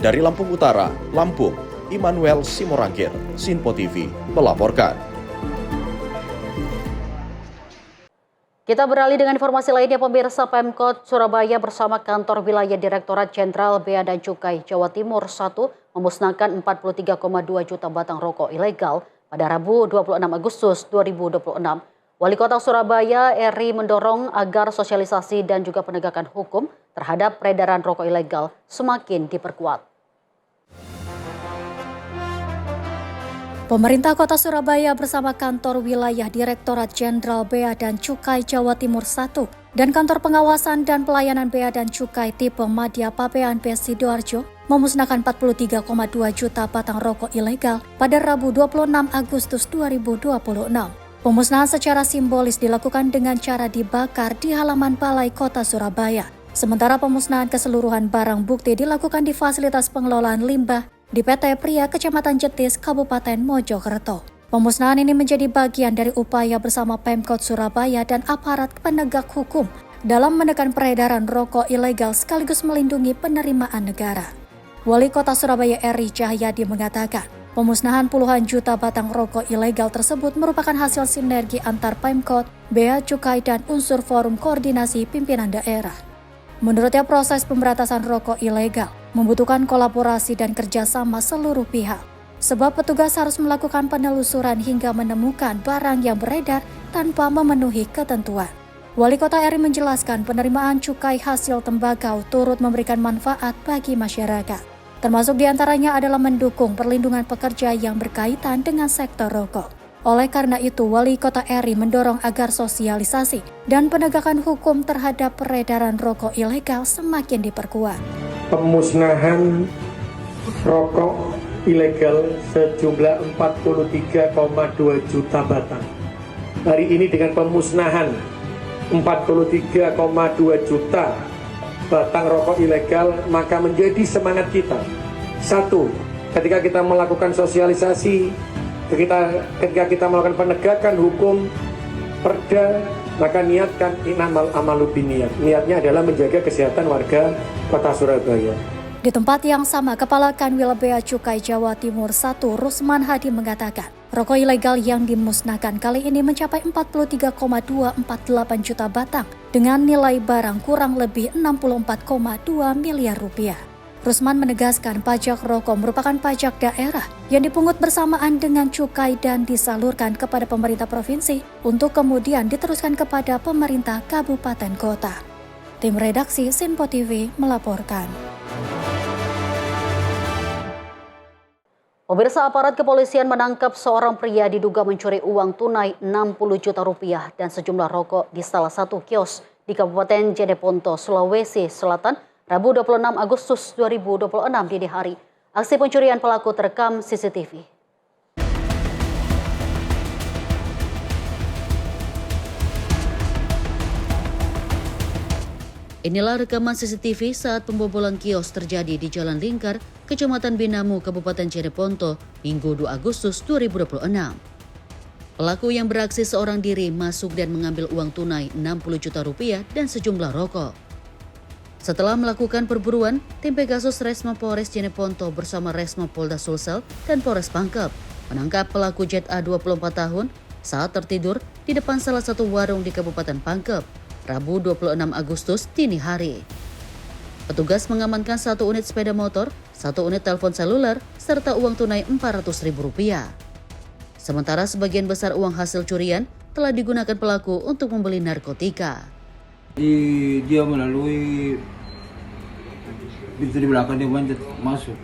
Dari Lampung Utara, Lampung, Immanuel Simorangkir, Sinpo TV melaporkan.
Kita beralih dengan informasi lainnya, pemirsa. Pemkot Surabaya bersama Kantor Wilayah Direktorat Jenderal Bea dan Cukai Jawa Timur 1 memusnahkan 43,2 juta batang rokok ilegal pada Rabu 26 Agustus 2026. Wali Kota Surabaya Eri mendorong agar sosialisasi dan juga penegakan hukum terhadap peredaran rokok ilegal semakin diperkuat.
Pemerintah Kota Surabaya bersama Kantor Wilayah Direktorat Jenderal Bea dan Cukai Jawa Timur 1 dan Kantor Pengawasan dan Pelayanan Bea dan Cukai tipe Madya Pabean B Sidoarjo memusnahkan 43,2 juta batang rokok ilegal pada Rabu 26 Agustus 2026. Pemusnahan secara simbolis dilakukan dengan cara dibakar di halaman Balai Kota Surabaya. Sementara pemusnahan keseluruhan barang bukti dilakukan di fasilitas pengelolaan limbah di PT Pria Kecamatan Jetis, Kabupaten Mojokerto. Pemusnahan ini menjadi bagian dari upaya bersama Pemkot Surabaya dan aparat penegak hukum dalam menekan peredaran rokok ilegal sekaligus melindungi penerimaan negara. Wali Kota Surabaya Eri Cahyadi mengatakan, pemusnahan puluhan juta batang rokok ilegal tersebut merupakan hasil sinergi antar Pemkot, Bea Cukai dan unsur Forum Koordinasi Pimpinan Daerah. Menurutnya, proses pemberantasan rokok ilegal membutuhkan kolaborasi dan kerjasama seluruh pihak. Sebab petugas harus melakukan penelusuran hingga menemukan barang yang beredar tanpa memenuhi ketentuan. Wali Kota Eri menjelaskan penerimaan cukai hasil tembakau turut memberikan manfaat bagi masyarakat. Termasuk diantaranya adalah mendukung perlindungan pekerja yang berkaitan dengan sektor rokok. Oleh karena itu, Wali Kota Eri mendorong agar sosialisasi dan penegakan hukum terhadap peredaran rokok ilegal semakin diperkuat.
Pemusnahan rokok ilegal sejumlah 43,2 juta batang. Hari ini dengan pemusnahan 43,2 juta batang rokok ilegal, maka menjadi semangat kita. Satu, ketika kita melakukan sosialisasi, ketika kita melakukan penegakan hukum, perda, maka niatkan innamal amalu binniyat. Niatnya adalah menjaga kesehatan warga Kota Surabaya.
Di tempat yang sama, Kepala Kanwil Bea Cukai Jawa Timur 1, Rusman Hadi mengatakan, rokok ilegal yang dimusnahkan kali ini mencapai 43,248 juta batang dengan nilai barang kurang lebih 64,2 miliar rupiah. Rusman menegaskan pajak rokok merupakan pajak daerah yang dipungut bersamaan dengan cukai dan disalurkan kepada pemerintah provinsi untuk kemudian diteruskan kepada pemerintah kabupaten kota. Tim redaksi Sinpo TV melaporkan.
Pemirsa, aparat kepolisian menangkap seorang pria diduga mencuri uang tunai 60 juta rupiah dan sejumlah rokok di salah satu kios di Kabupaten Jeneponto, Sulawesi Selatan, Rabu 26 Agustus 2026 dini hari. Aksi pencurian pelaku terekam CCTV. Inilah rekaman CCTV saat pembobolan kios terjadi di Jalan Lingkar, Kecamatan Binamu, Kabupaten Jeneponto, Minggu 2 Agustus 2026. Pelaku yang beraksi seorang diri masuk dan mengambil uang tunai 60 juta rupiah dan sejumlah rokok. Setelah melakukan perburuan, tim Pegasus Resmo Polres Jeneponto bersama Resmo Polda Sulsel dan Polres Pangkep menangkap pelaku ZA 24 tahun saat tertidur di depan salah satu warung di Kabupaten Pangkep, Rabu 26 Agustus dini hari. Petugas mengamankan 1 unit sepeda motor, 1 unit telepon seluler, serta uang tunai Rp400.000. Sementara sebagian besar uang hasil curian telah digunakan pelaku untuk membeli narkotika.
Dia melalui pintu di belakang, dia manjat masuk.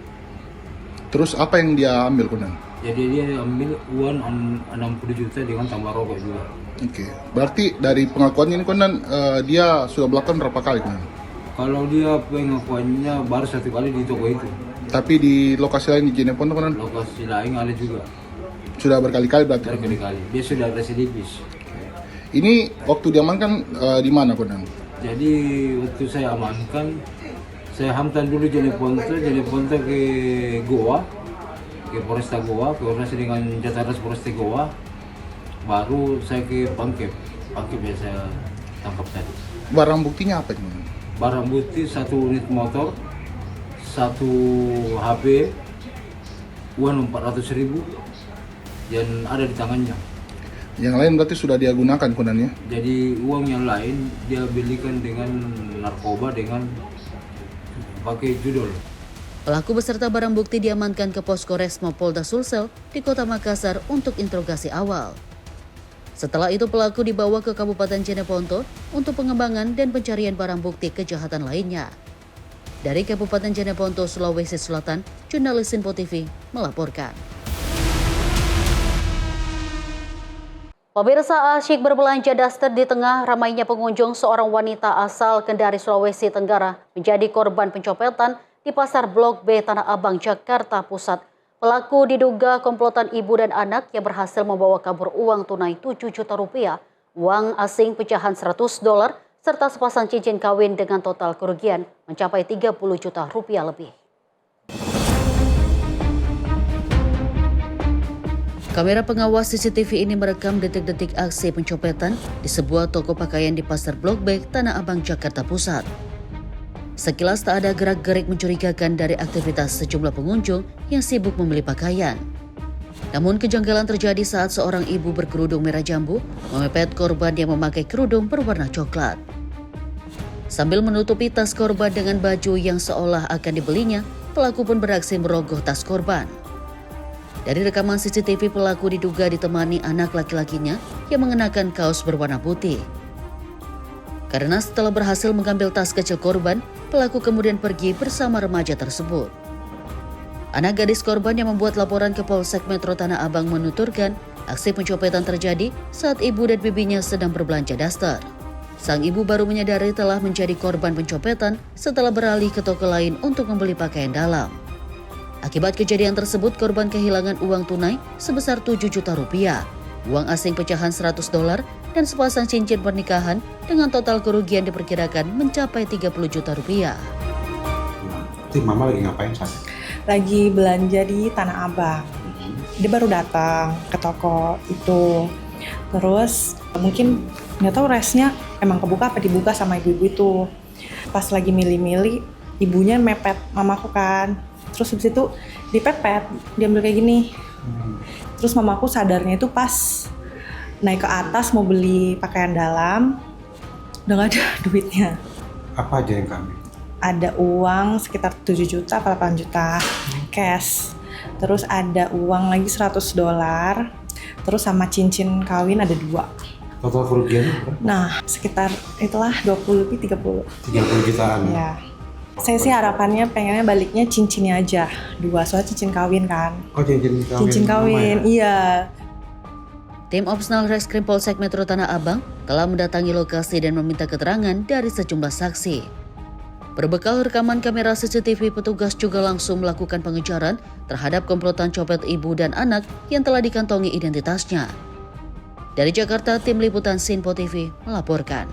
Terus apa yang dia ambil, Konan?
Jadi dia ambil uang 60 juta dengan tambah rokok juga.
Oke, berarti dari pengakuannya ini Konan, dia sudah melakukan berapa kali, Konan?
Kalau dia pengakuannya baru 1 kali di toko itu.
Tapi di lokasi lain di Jeneponto, Konan?
Lokasi lain ada juga.
Sudah berkali-kali berarti?
Berkali-kali, dia sudah residivis.
Ini waktu diamankan di mana, Konan?
Jadi waktu saya amankan, saya hamtan dulu Jeneponto ke Goa, ke Polresta Goa, koordinasi dengan Jataras Polresta Goa. Baru saya ke Pangkep yang saya tangkap tadi.
Barang buktinya apa ini?
Barang bukti 1 unit motor, 1 HP, uang 400.000 yang ada di tangannya.
Yang lain berarti sudah dia gunakan, Konan, ya?
Jadi uang yang lain dia belikan dengan narkoba dengan pakai judul.
Pelaku beserta barang bukti diamankan ke Posko Resmo Polda Sulsel di Kota Makassar untuk interogasi awal. Setelah itu pelaku dibawa ke Kabupaten Jeneponto untuk pengembangan dan pencarian barang bukti kejahatan lainnya. Dari Kabupaten Jeneponto, Sulawesi Selatan, jurnalis Sinpo TV melaporkan. Pemirsa, asyik berbelanja daster di tengah ramainya pengunjung, seorang wanita asal Kendari, Sulawesi Tenggara menjadi korban pencopetan di Pasar Blok B Tanah Abang, Jakarta Pusat. Pelaku diduga komplotan ibu dan anak yang berhasil membawa kabur uang tunai 7 juta rupiah, uang asing pecahan $100, serta sepasang cincin kawin dengan total kerugian mencapai 30 juta rupiah lebih. Kamera pengawas CCTV ini merekam detik-detik aksi pencopetan di sebuah toko pakaian di Pasar Blok B Tanah Abang, Jakarta Pusat. Sekilas tak ada gerak-gerik mencurigakan dari aktivitas sejumlah pengunjung yang sibuk membeli pakaian. Namun kejanggalan terjadi saat seorang ibu berkerudung merah jambu memepet korban yang memakai kerudung berwarna coklat. Sambil menutupi tas korban dengan baju yang seolah akan dibelinya, pelaku pun beraksi merogoh tas korban. Dari rekaman CCTV, pelaku diduga ditemani anak laki-lakinya yang mengenakan kaos berwarna putih. Karena setelah berhasil mengambil tas kecil korban, pelaku kemudian pergi bersama remaja tersebut. Anak gadis korban yang membuat laporan ke Polsek Metro Tanah Abang menuturkan aksi pencopetan terjadi saat ibu dan bibinya sedang berbelanja daster. Sang ibu baru menyadari telah menjadi korban pencopetan setelah beralih ke toko lain untuk membeli pakaian dalam. Akibat kejadian tersebut, korban kehilangan uang tunai sebesar 7 juta rupiah, uang asing pecahan $100, dan sepasang cincin pernikahan dengan total kerugian diperkirakan mencapai 30 juta rupiah.
Itu mama lagi ngapain saat itu?
Lagi belanja di Tanah Abang. Dia baru datang ke toko itu. Terus mungkin nggak tahu resnya emang kebuka apa dibuka sama ibu-ibu itu. Pas lagi milih-milih, ibunya mepet mamaku kan. Terus habis itu dipepet, dia ambil kayak gini. Terus mamaku sadarnya itu pas naik ke atas mau beli pakaian dalam, udah nggak ada duitnya.
Apa aja yang kami?
Ada uang sekitar 7 juta atau 8 juta cash. Terus ada uang lagi $100. Terus sama cincin kawin ada 2.
Total kerugiannya berapa?
Nah, sekitar itulah 20 lebih 30.
30 jutaan.
Ya. Saya sih harapannya pengennya baliknya cincinnya aja 2, soalnya cincin kawin kan.
Oh, cincin kawin.
Cincin kawin, iya.
Tim Opsnal Reskrim Polsek Metro Tanah Abang telah mendatangi lokasi dan meminta keterangan dari sejumlah saksi. Berbekal rekaman kamera CCTV, petugas juga langsung melakukan pengejaran terhadap komplotan copet ibu dan anak yang telah dikantongi identitasnya. Dari Jakarta, Tim Liputan Sinpo TV melaporkan.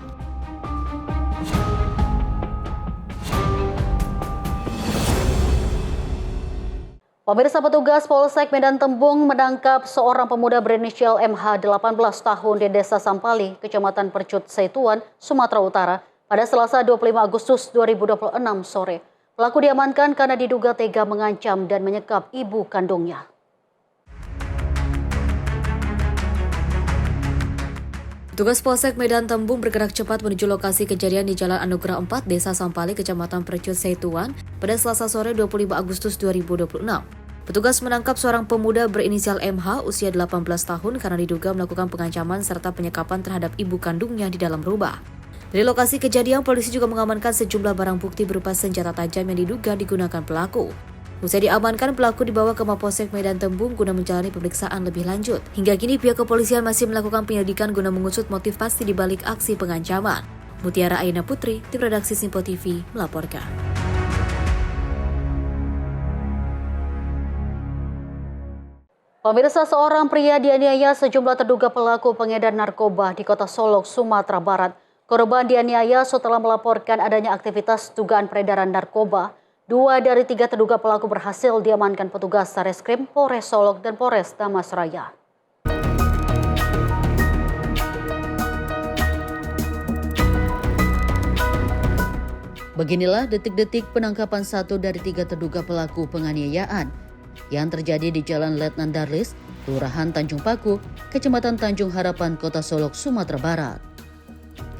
Pemirsa, petugas Polsek Medan Tembung menangkap seorang pemuda berinisial MH 18 tahun di Desa Sampali, Kecamatan Percut Setuan, Sumatera Utara pada Selasa 25 Agustus 2026 sore. Pelaku diamankan karena diduga tega mengancam dan menyekap ibu kandungnya. Petugas Polsek Medan Tembung bergerak cepat menuju lokasi kejadian di Jalan Anugerah 4, Desa Sampali, Kecamatan Percut Setuan pada Selasa sore 25 Agustus 2026. Petugas menangkap seorang pemuda berinisial MH usia 18 tahun karena diduga melakukan pengancaman serta penyekapan terhadap ibu kandungnya di dalam rumah. Dari lokasi kejadian, polisi juga mengamankan sejumlah barang bukti berupa senjata tajam yang diduga digunakan pelaku. Usai diamankan, pelaku dibawa ke Mapolsek Medan Tembung guna menjalani pemeriksaan lebih lanjut. Hingga kini pihak kepolisian masih melakukan penyelidikan guna mengusut motif pasti di balik aksi pengancaman. Mutiara Aina Putri, tim redaksi Sinpo TV melaporkan. Pemirsa, seorang pria dianiaya sejumlah terduga pelaku pengedar narkoba di Kota Solok, Sumatera Barat. Korban dianiaya setelah melaporkan adanya aktivitas dugaan peredaran narkoba. 2 dari 3 terduga pelaku berhasil diamankan petugas Sareskrim, Polres Solok, dan Polres Damasraya. Beginilah detik-detik penangkapan 1 dari 3 terduga pelaku penganiayaan yang terjadi di Jalan Letnan Darlis, Kelurahan Tanjung Paku, Kecamatan Tanjung Harapan, Kota Solok, Sumatera Barat.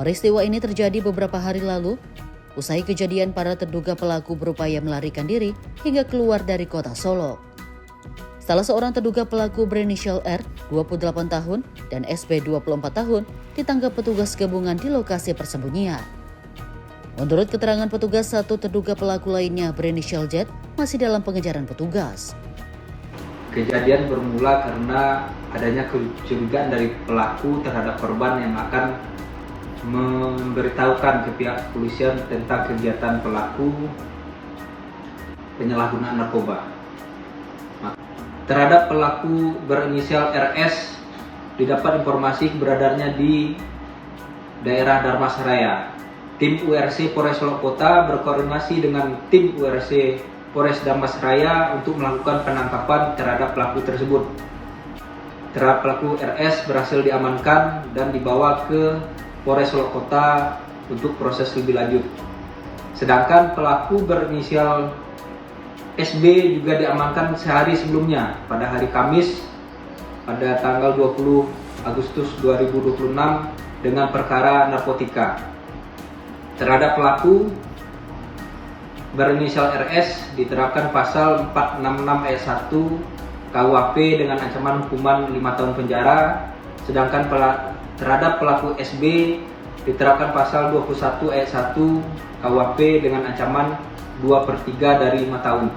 Peristiwa ini terjadi beberapa hari lalu. Usai kejadian, para terduga pelaku berupaya melarikan diri hingga keluar dari Kota Solok. Salah seorang terduga pelaku berinisial R, 28 tahun, dan SB, 24 tahun, ditangkap petugas gabungan di lokasi persembunyian. Menurut keterangan petugas, 1 terduga pelaku lainnya berinisial Z masih dalam pengejaran petugas.
Kejadian bermula karena adanya kecurigaan dari pelaku terhadap korban yang akan memberitahukan ke pihak kepolisian tentang kegiatan pelaku penyalahgunaan narkoba. Terhadap pelaku berinisial RS didapat informasi keberadaannya di daerah Darmasraya. Tim URC Polres Solok Kota berkoordinasi dengan tim URC Polres Damasraya untuk melakukan penangkapan terhadap pelaku tersebut. Terhadap pelaku RS berhasil diamankan dan dibawa ke Polres Solok Kota untuk proses lebih lanjut. Sedangkan pelaku berinisial SB juga diamankan sehari sebelumnya pada hari Kamis pada tanggal 20 Agustus 2026 dengan perkara narkotika. Terhadap pelaku berinisial RS diterapkan pasal 466 ayat 1 KUHP dengan ancaman hukuman 5 tahun penjara, sedangkan terhadap pelaku SB diterapkan pasal 21 ayat 1 KUHP dengan ancaman 2/3 dari 5 tahun.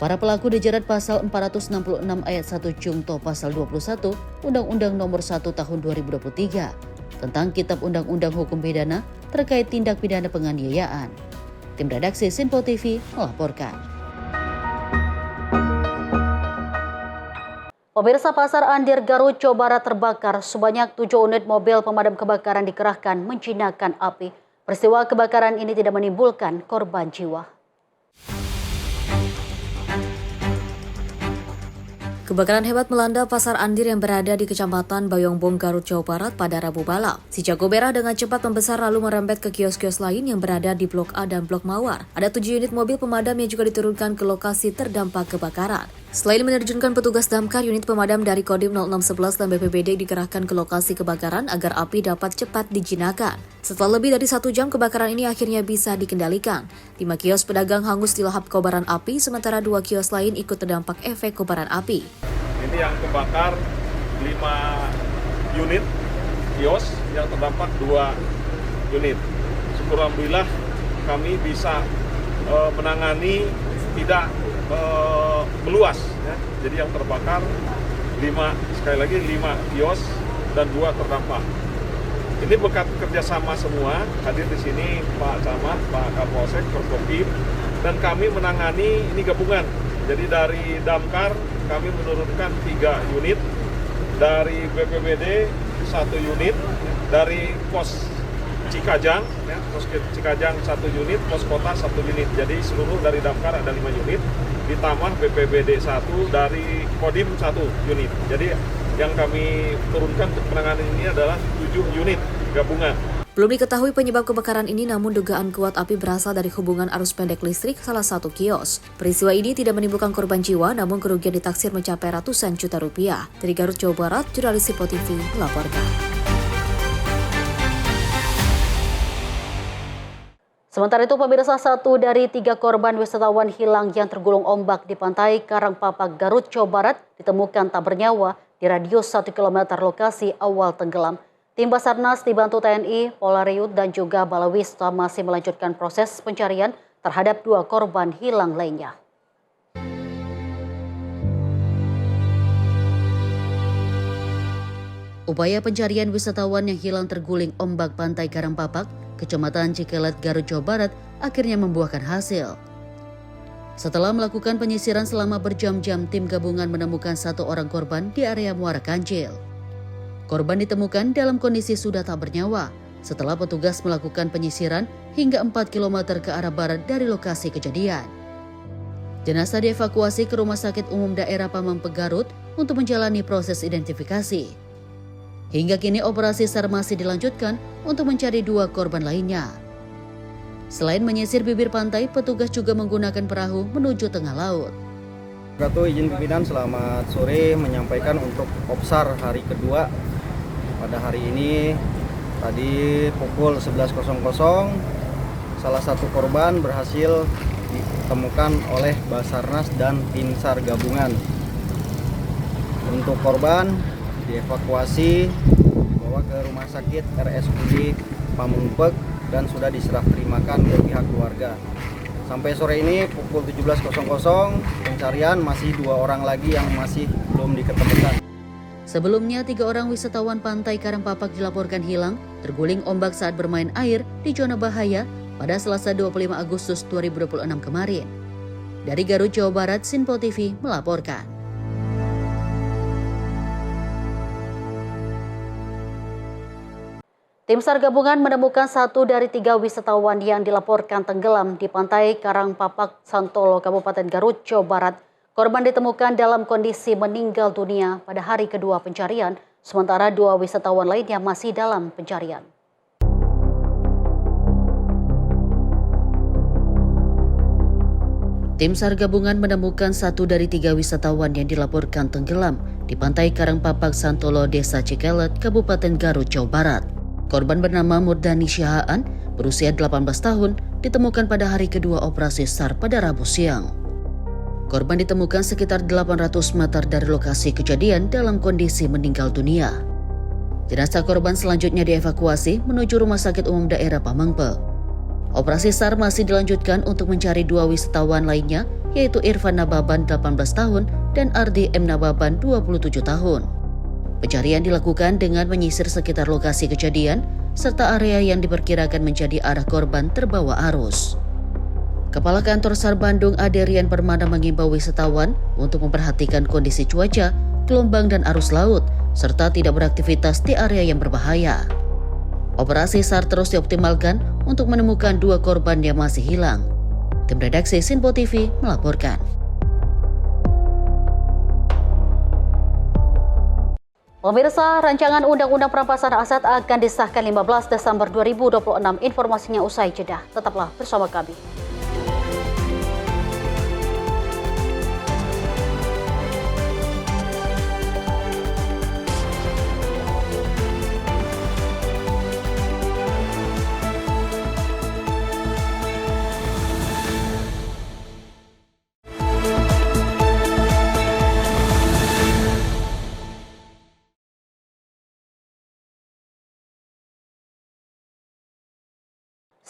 Para pelaku dijerat pasal 466 ayat 1 Jungto pasal 21 Undang-Undang Nomor 1 Tahun 2023 tentang Kitab Undang-Undang Hukum Pidana terkait tindak pidana penganiayaan. Tim redaksi Sinpo TV melaporkan. Pemirsa, Pasar Andir Garut, Jawa Barat terbakar. Sebanyak 7 unit mobil pemadam kebakaran dikerahkan menjinakkan api. Peristiwa kebakaran ini tidak menimbulkan korban jiwa.
Kebakaran hebat melanda Pasar Andir yang berada di Kecamatan Bayongbong, Garut, Jawa Barat pada Rabu malam. Si jago merah dengan cepat membesar lalu merembet ke kios-kios lain yang berada di Blok A dan Blok Mawar. Ada 7 unit mobil pemadam yang juga diturunkan ke lokasi terdampak kebakaran. Selain menerjunkan petugas damkar, unit pemadam dari Kodim 0611 dan BPBD dikerahkan ke lokasi kebakaran agar api dapat cepat dijinakkan. Setelah lebih dari 1 jam, kebakaran ini akhirnya bisa dikendalikan. 5 kios pedagang hangus dilahap kobaran api, sementara 2 kios lain ikut terdampak efek kobaran api.
Ini yang kebakar 5 unit kios, yang terdampak 2 unit. Syukur alhamdulillah kami bisa menangani tidak meluas ya. Jadi yang terbakar 5 kios dan 2 terdampak. Ini berkat kerjasama semua, hadir di sini Pak Camat, Pak Kapolsek, Forkopim, dan kami menangani ini gabungan. Jadi dari damkar kami menurunkan 3 unit, dari BPBD 1 unit, dari pos Cikajang, ya, pos Cikajang 1 unit, pos kota 1 unit. Jadi seluruh dari damkar ada 5 unit, ditambah BPBD 1 dari Kodim 1 unit. Jadi yang kami turunkan untuk penanganan ini adalah 7 unit gabungan.
Belum diketahui penyebab kebakaran ini, namun dugaan kuat api berasal dari hubungan arus pendek listrik salah satu kios. Peristiwa ini tidak menimbulkan korban jiwa, namun kerugian ditaksir mencapai ratusan juta rupiah. Dari Garut, Jawa Barat, jurnalis Sinpo TV melaporkan.
Sementara itu, pemirsa, 1 dari 3 korban wisatawan hilang yang tergulung ombak di pantai Karangpapak, Garut, Jawa Barat ditemukan tak bernyawa di radius 1 km lokasi awal tenggelam. Tim Basarnas dibantu TNI, Polariut, dan juga Balawista masih melanjutkan proses pencarian terhadap 2 korban hilang lainnya. Upaya pencarian wisatawan yang hilang terguling ombak pantai Karangpapak, Kecamatan Cikelet, Garut, Jawa Barat, akhirnya membuahkan hasil. Setelah melakukan penyisiran selama berjam-jam, tim gabungan menemukan 1 orang korban di area Muara Kancil. Korban ditemukan dalam kondisi sudah tak bernyawa setelah petugas melakukan penyisiran hingga 4 km ke arah barat dari lokasi kejadian. Jenazah dievakuasi ke Rumah Sakit Umum Daerah Pamengpeek, Garut untuk menjalani proses identifikasi. Hingga kini operasi SAR masih dilanjutkan untuk mencari 2 korban lainnya. Selain menyisir bibir pantai, petugas juga menggunakan perahu menuju tengah laut.
Izin pimpinan, selamat sore, menyampaikan untuk OPSAR hari kedua. Pada hari ini, tadi pukul 11.00, salah satu korban berhasil ditemukan oleh Basarnas dan tim SAR gabungan. Untuk korban dievakuasi, dibawa ke Rumah Sakit RSUD Pamengpeek dan sudah diserah terimakan ke pihak keluarga. Sampai sore ini pukul 17.00, pencarian masih 2 orang lagi yang masih belum diketemukan.
Sebelumnya, 3 orang wisatawan pantai Karangpapak dilaporkan hilang terguling ombak saat bermain air di zona bahaya pada Selasa 25 Agustus 2026 kemarin. Dari Garut, Jawa Barat, Sinpo TV melaporkan. Tim SAR gabungan menemukan 1 dari 3 wisatawan yang dilaporkan tenggelam di pantai Karangpapak, Santolo, Kabupaten Garut, Jawa Barat. Korban ditemukan dalam kondisi meninggal dunia pada hari kedua pencarian, sementara 2 wisatawan lainnya masih dalam pencarian. Tim SAR gabungan menemukan 1 dari 3 wisatawan yang dilaporkan tenggelam di pantai Karangpapak, Santolo, Desa Cikelet, Kabupaten Garut, Jawa Barat. Korban bernama Murdani Syahaan, berusia 18 tahun, ditemukan pada hari kedua operasi SAR pada Rabu siang. Korban ditemukan sekitar 800 meter dari lokasi kejadian dalam kondisi meninggal dunia. Jenazah korban selanjutnya dievakuasi menuju Rumah Sakit Umum Daerah Pamengpeek. Operasi SAR masih dilanjutkan untuk mencari 2 wisatawan lainnya yaitu Irfan Nababan 18 tahun dan Ardi M. Nababan 27 tahun. Pencarian dilakukan dengan menyisir sekitar lokasi kejadian serta area yang diperkirakan menjadi arah korban terbawa arus. Kepala Kantor SAR Bandung Aderian Permana mengimbau wisatawan untuk memperhatikan kondisi cuaca, gelombang dan arus laut, serta tidak beraktivitas di area yang berbahaya. Operasi SAR terus dioptimalkan untuk menemukan 2 korban yang masih hilang. Tim redaksi Sinpo TV melaporkan. Pemirsa, rancangan Undang-Undang Perampasan Aset akan disahkan 15 Desember 2026. Informasinya usai jeda. Tetaplah bersama kami.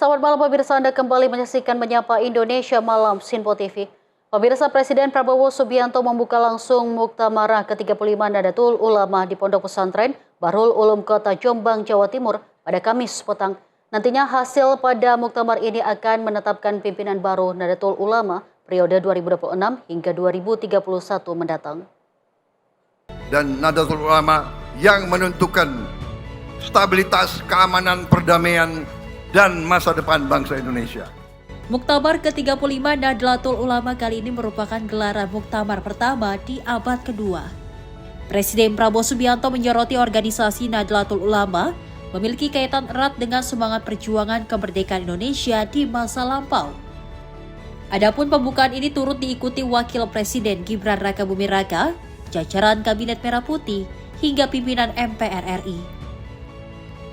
Selamat malam pemirsa, Anda kembali menyaksikan Menyapa Indonesia Malam Sinpo TV. Pemirsa, Presiden Prabowo Subianto membuka langsung Muktamar ke-35 Nahdlatul Ulama di Pondok Pesantren Bahrul Ulum Kota Jombang, Jawa Timur pada Kamis petang. Nantinya hasil pada Muktamar ini akan menetapkan pimpinan baru Nahdlatul Ulama periode 2026 hingga 2031 mendatang.
Dan Nahdlatul Ulama yang menentukan stabilitas, keamanan, perdamaian, dan masa depan bangsa Indonesia.
Muktamar ke-35 Nahdlatul Ulama kali ini merupakan gelaran muktamar pertama di abad kedua. Presiden Prabowo Subianto menyoroti organisasi Nahdlatul Ulama memiliki kaitan erat dengan semangat perjuangan kemerdekaan Indonesia di masa lampau. Adapun pembukaan ini turut diikuti Wakil Presiden Gibran Rakabuming Raka, jajaran Kabinet Merah Putih, hingga pimpinan MPR RI.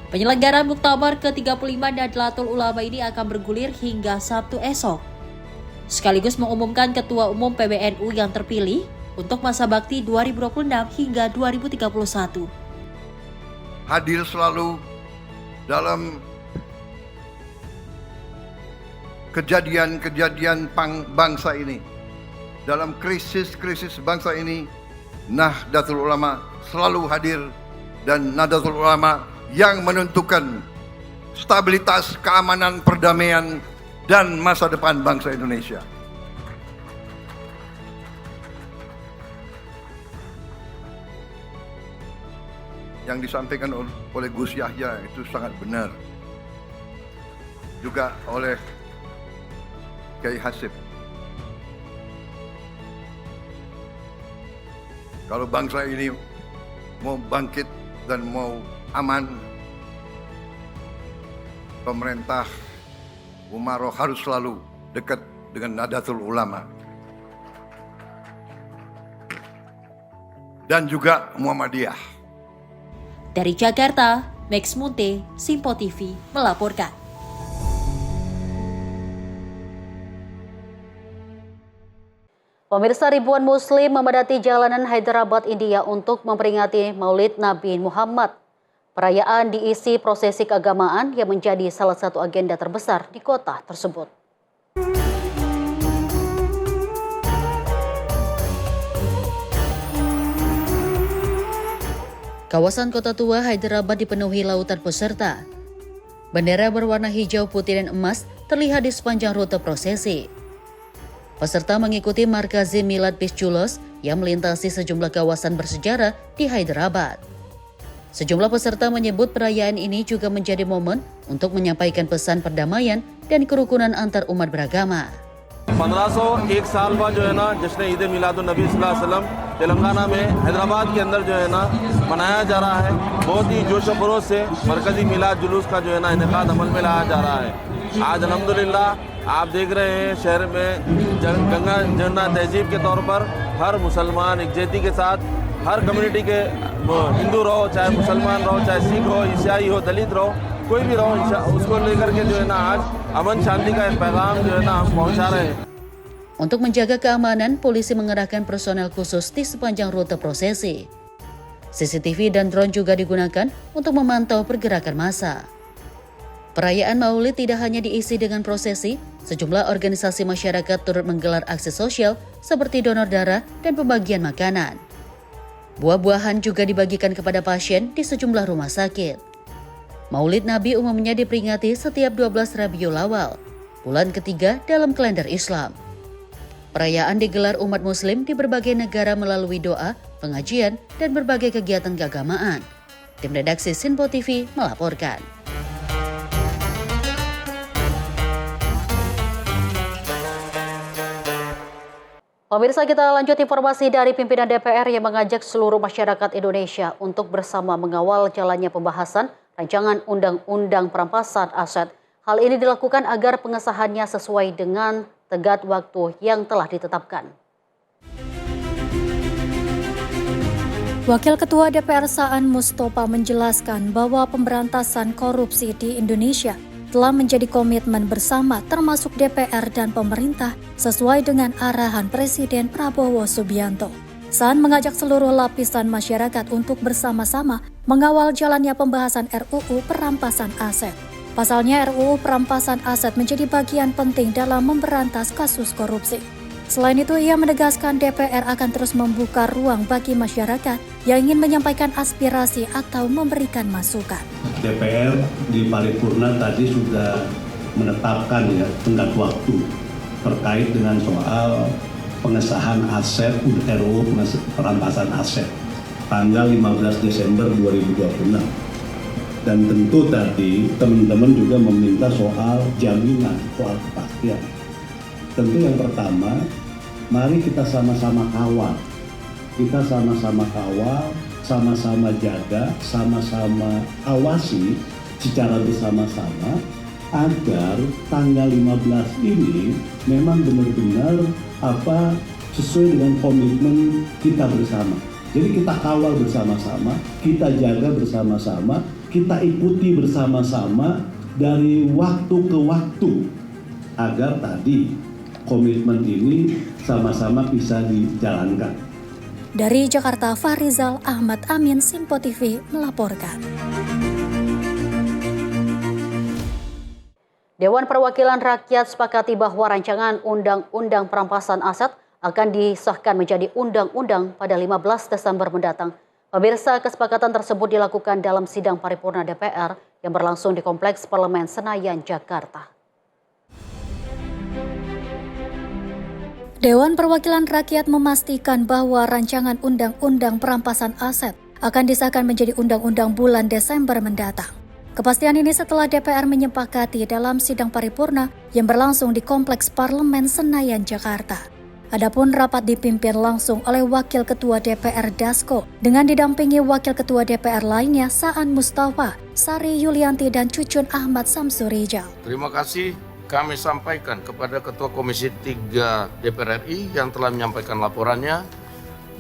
Penyelenggaraan Muktamar ke-35 Nahdlatul Ulama ini akan bergulir hingga Sabtu esok, sekaligus mengumumkan Ketua Umum PBNU yang terpilih untuk masa bakti 2026 hingga 2031.
Hadir selalu dalam kejadian-kejadian bangsa ini, dalam krisis-krisis bangsa ini, Nahdlatul Ulama selalu hadir, dan Nahdlatul Ulama yang menentukan stabilitas, keamanan, perdamaian, dan masa depan bangsa Indonesia. Yang disampaikan oleh Gus Yahya itu sangat benar. Juga oleh Kiai Hasib. Kalau bangsa ini mau bangkit dan mau aman, pemerintah Umaroh harus selalu dekat dengan Nahdlatul Ulama dan juga Muhammadiyah.
Dari Jakarta, Max Munte, Sinpo TV melaporkan.
Pemirsa, ribuan Muslim memadati jalanan Hyderabad, India untuk memperingati Maulid Nabi Muhammad. Perayaan diisi prosesi keagamaan yang menjadi salah satu agenda terbesar di kota tersebut. Kawasan Kota Tua Hyderabad dipenuhi lautan peserta. Bendera berwarna hijau, putih, dan emas terlihat di sepanjang rute prosesi. Peserta mengikuti Markazi Milad Bisjulos yang melintasi sejumlah kawasan bersejarah di Hyderabad. Sejumlah peserta menyebut perayaan ini juga menjadi momen untuk menyampaikan pesan perdamaian dan kerukunan antar umat beragama.
1501 साल बाद जो है ना जश्न ईद मिलादुन नबी सल्लल्लाहु अलैहि वसल्लम तेलंगाना में हैदराबाद के अंदर जो है ना मनाया जा रहा है। बहुत ही जोश व खरोश से मरकजी मिलाद जुलूस का जो है ना इनेकाद अमल में लाया जा रहा है। आज अल्हम्दुलिल्लाह आप देख रहे हैं शहर में गंगा जमुना तहजीब के तौर पर हर मुसलमान एकजुटती के साथ हर कम्युनिटी के हिंदू रहो, चाहे मुसलमान रहो, चाहे सिख हो, ईसाई हो, दलित रहो, कोई भी रहो, उसको लेकर के जो है ना आज अमन शांति का एक पैगाम जो है ना हम पहुंचा रहे हैं।
Untuk menjaga keamanan, polisi mengerahkan personel khusus di sepanjang rute prosesi. CCTV dan drone juga digunakan untuk memantau pergerakan massa. Perayaan Maulid tidak hanya diisi dengan prosesi, Sejumlah organisasi masyarakat turut menggelar aksi sosial seperti donor darah dan pembagian makanan. Buah-buahan juga dibagikan kepada pasien di sejumlah rumah sakit. Maulid Nabi umumnya diperingati setiap 12 Rabiul Awal, bulan ketiga dalam kalender Islam. Perayaan digelar umat muslim di berbagai negara melalui doa, pengajian, dan berbagai kegiatan keagamaan. Tim redaksi Sinpo TV melaporkan. Pemirsa, kita lanjut informasi dari pimpinan DPR yang mengajak seluruh masyarakat Indonesia untuk bersama mengawal jalannya pembahasan rancangan Undang-Undang Perampasan Aset. Hal ini dilakukan agar pengesahannya sesuai dengan tenggat waktu yang telah ditetapkan.
Wakil Ketua DPR Saan Mustafa menjelaskan bahwa pemberantasan korupsi di Indonesia telah menjadi komitmen bersama termasuk DPR dan pemerintah sesuai dengan arahan Presiden Prabowo Subianto. Saan mengajak seluruh lapisan masyarakat untuk bersama-sama mengawal jalannya pembahasan RUU Perampasan Aset. Pasalnya RUU Perampasan Aset menjadi bagian penting dalam memberantas kasus korupsi. Selain itu, ia menegaskan DPR akan terus membuka ruang bagi masyarakat yang ingin menyampaikan aspirasi atau memberikan masukan.
DPR di paripurna tadi sudah menetapkan tenggat waktu terkait dengan soal pengesahan aset RUU Perampasan Aset tanggal 15 Desember 2026. Dan tentu tadi teman-teman juga meminta soal jaminan, soal kepastian. Tentu yang pertama, mari kita sama-sama kawal. Kita sama-sama kawal, sama-sama jaga, sama-sama awasi secara bersama-sama agar tanggal 15 ini memang benar-benar sesuai dengan komitmen kita bersama. Jadi kita kawal bersama-sama, kita jaga bersama-sama, kita ikuti bersama-sama dari waktu ke waktu agar tadi komitmen ini sama-sama bisa dijalankan.
Dari Jakarta, Farizal Ahmad Amin, Sinpo TV melaporkan.
Dewan Perwakilan Rakyat sepakati bahwa rancangan Undang-Undang Perampasan Aset akan disahkan menjadi undang-undang pada 15 Desember mendatang. Pemirsa, kesepakatan tersebut dilakukan dalam sidang paripurna DPR yang berlangsung di Kompleks Parlemen Senayan, Jakarta.
Dewan Perwakilan Rakyat memastikan bahwa rancangan Undang-Undang Perampasan Aset akan disahkan menjadi undang-undang bulan Desember mendatang. Kepastian ini setelah DPR menyepakati dalam sidang paripurna yang berlangsung di Kompleks Parlemen Senayan, Jakarta. Adapun rapat dipimpin langsung oleh Wakil Ketua DPR Dasko dengan didampingi Wakil Ketua DPR lainnya Saan Mustafa, Sari Yulianti, dan Cucun Ahmad Samsurijal.
Terima kasih kami sampaikan kepada Ketua Komisi 3 DPR RI yang telah menyampaikan laporannya,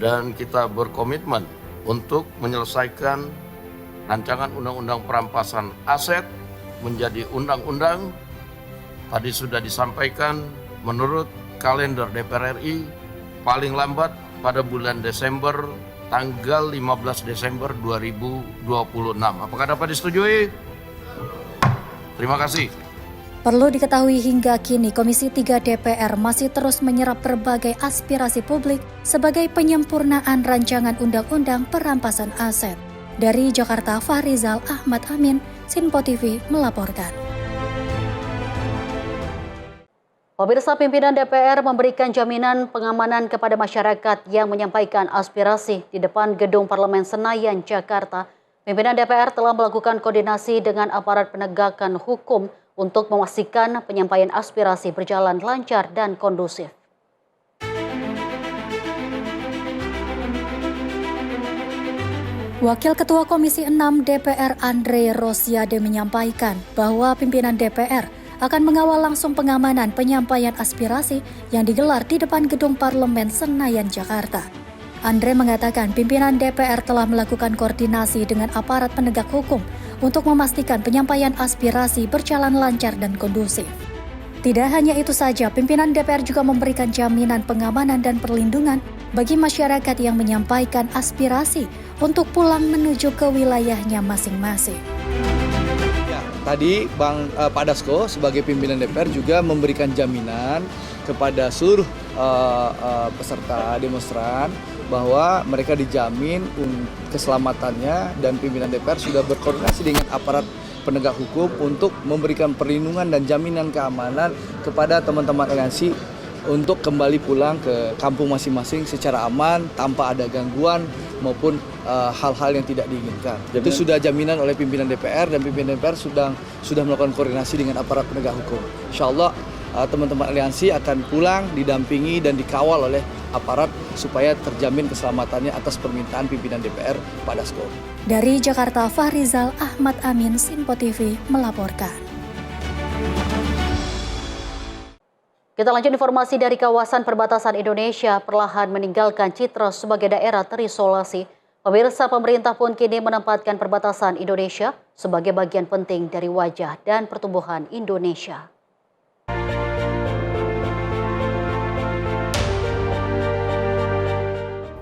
dan kita berkomitmen untuk menyelesaikan rancangan Undang-Undang Perampasan Aset menjadi undang-undang. Tadi sudah disampaikan menurut kalender DPR RI paling lambat pada bulan Desember, tanggal 15 Desember 2026. Apakah dapat disetujui? Terima kasih.
Perlu diketahui hingga kini Komisi 3 DPR masih terus menyerap berbagai aspirasi publik sebagai penyempurnaan rancangan Undang-Undang Perampasan Aset. Dari Jakarta, Farizal Ahmad Amin, Sinpo TV melaporkan.
Pemirsa, pimpinan DPR memberikan jaminan pengamanan kepada masyarakat yang menyampaikan aspirasi di depan Gedung Parlemen Senayan, Jakarta. Pimpinan DPR telah melakukan koordinasi dengan aparat penegakan hukum untuk memastikan penyampaian aspirasi berjalan lancar dan kondusif.
Wakil Ketua Komisi 6 DPR Andre Rosiade menyampaikan bahwa pimpinan DPR akan mengawal langsung pengamanan penyampaian aspirasi yang digelar di depan Gedung Parlemen Senayan, Jakarta. Andre mengatakan pimpinan DPR telah melakukan koordinasi dengan aparat penegak hukum untuk memastikan penyampaian aspirasi berjalan lancar dan kondusif. Tidak hanya itu saja, pimpinan DPR juga memberikan jaminan pengamanan dan perlindungan bagi masyarakat yang menyampaikan aspirasi untuk pulang menuju ke wilayahnya masing-masing.
tadi Pak Dasko sebagai pimpinan DPR juga memberikan jaminan kepada seluruh peserta demonstran bahwa mereka dijamin keselamatannya, dan pimpinan DPR sudah berkoordinasi dengan aparat penegak hukum untuk memberikan perlindungan dan jaminan keamanan kepada teman-teman aliansi untuk kembali pulang ke kampung masing-masing secara aman tanpa ada gangguan maupun hal-hal yang tidak diinginkan. Itu sudah jaminan oleh pimpinan DPR, dan pimpinan DPR sudah melakukan koordinasi dengan aparat penegak hukum. Insya Allah teman-teman aliansi akan pulang didampingi dan dikawal oleh aparat supaya terjamin keselamatannya atas permintaan pimpinan DPR Pak Dasko.
Dari Jakarta, Fahrizal Ahmad Amin, Sinpo TV melaporkan.
Kita lanjut informasi dari kawasan perbatasan Indonesia perlahan meninggalkan citra sebagai daerah terisolasi. Pemirsa, pemerintah pun kini menempatkan perbatasan Indonesia sebagai bagian penting dari wajah dan pertumbuhan Indonesia.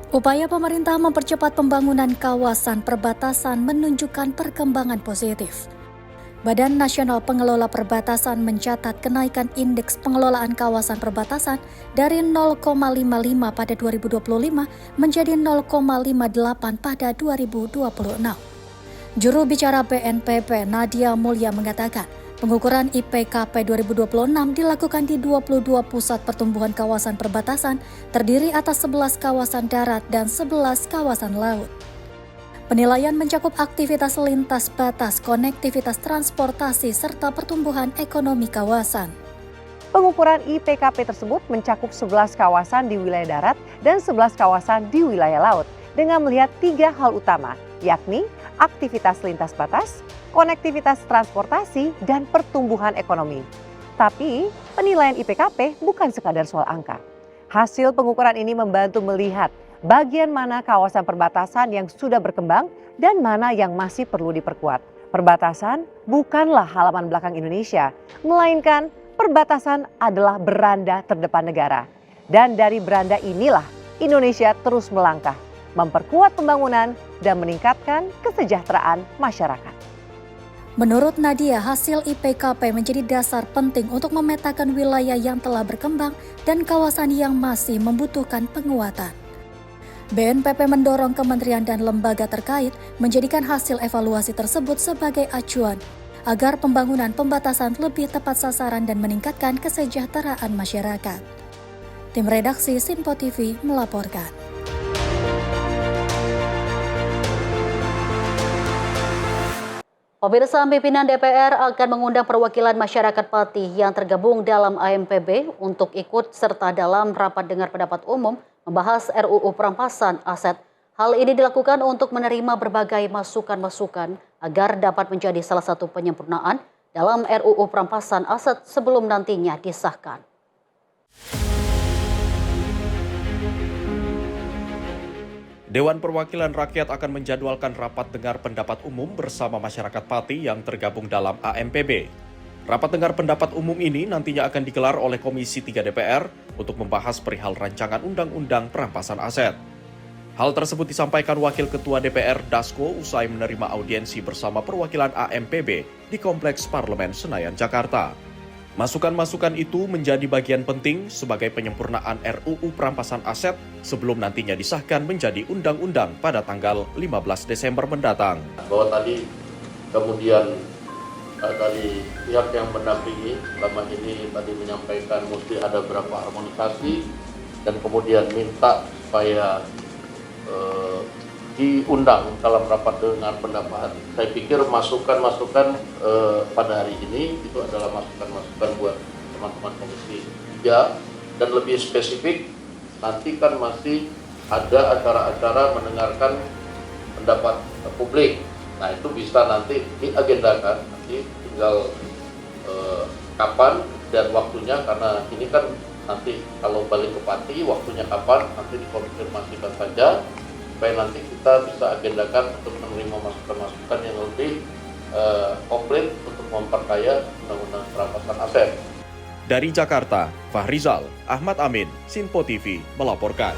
Upaya pemerintah mempercepat pembangunan kawasan perbatasan menunjukkan perkembangan positif. Badan Nasional Pengelola Perbatasan mencatat kenaikan indeks pengelolaan kawasan perbatasan dari 0,55 pada 2025 menjadi 0,58 pada 2026. Juru bicara BNPB Nadia Mulya mengatakan, pengukuran IPKP 2026 dilakukan di 22 pusat pertumbuhan kawasan perbatasan, terdiri atas 11 kawasan darat dan 11 kawasan laut. Penilaian mencakup aktivitas lintas batas, konektivitas transportasi, serta pertumbuhan ekonomi kawasan.
Pengukuran IPKP tersebut mencakup 11 kawasan di wilayah darat dan 11 kawasan di wilayah laut dengan melihat 3 hal utama, yakni aktivitas lintas batas, konektivitas transportasi, dan pertumbuhan ekonomi. Tapi penilaian IPKP bukan sekadar soal angka. Hasil pengukuran ini membantu melihat bagian mana kawasan perbatasan yang sudah berkembang dan mana yang masih perlu diperkuat. Perbatasan bukanlah halaman belakang Indonesia, melainkan perbatasan adalah beranda terdepan negara. Dan dari beranda inilah Indonesia terus melangkah, memperkuat pembangunan dan meningkatkan kesejahteraan masyarakat.
Menurut Nadia, hasil IPKP menjadi dasar penting untuk memetakan wilayah yang telah berkembang dan kawasan yang masih membutuhkan penguatan. BNPB mendorong kementerian dan lembaga terkait menjadikan hasil evaluasi tersebut sebagai acuan agar pembangunan pembatasan lebih tepat sasaran dan meningkatkan kesejahteraan masyarakat. Tim redaksi Sinpo TV melaporkan.
Pemirsa, pimpinan DPR akan mengundang perwakilan masyarakat Pati yang tergabung dalam AMPB untuk ikut serta dalam rapat dengar pendapat umum membahas RUU Perampasan Aset. Hal ini dilakukan untuk menerima berbagai masukan-masukan agar dapat menjadi salah satu penyempurnaan dalam RUU Perampasan Aset sebelum nantinya disahkan.
Dewan Perwakilan Rakyat akan menjadwalkan rapat dengar pendapat umum bersama masyarakat Pati yang tergabung dalam AMPB. Rapat dengar pendapat umum ini nantinya akan digelar oleh Komisi 3 DPR untuk membahas perihal rancangan Undang-Undang Perampasan Aset. Hal tersebut disampaikan Wakil Ketua DPR Dasko usai menerima audiensi bersama perwakilan AMPB di Kompleks Parlemen Senayan, Jakarta. Masukan-masukan itu menjadi bagian penting sebagai penyempurnaan RUU Perampasan Aset sebelum nantinya disahkan menjadi undang-undang pada tanggal 15 Desember mendatang.
Bahwa tadi kemudian dari pihak yang mendampingi selama ini tadi menyampaikan mesti ada berapa harmonisasi dan kemudian minta supaya diundang dalam rapat dengan pendapat. Saya pikir masukan-masukan pada hari ini itu adalah masukan-masukan buat teman-teman Komisi 3 dan lebih spesifik nanti kan masih ada acara-acara mendengarkan pendapat publik. Nah itu bisa nanti diagendakan, nanti tinggal kapan dan waktunya, karena ini kan nanti kalau balik ke Pati waktunya kapan nanti dikonfirmasikan saja supaya nanti kita bisa agendakan untuk menerima masukan-masukan yang lebih komplit untuk memperkaya Undang-Undang Perampasan Aset.
Dari Jakarta, Fahrizal Ahmad Amin, Sinpo TV melaporkan.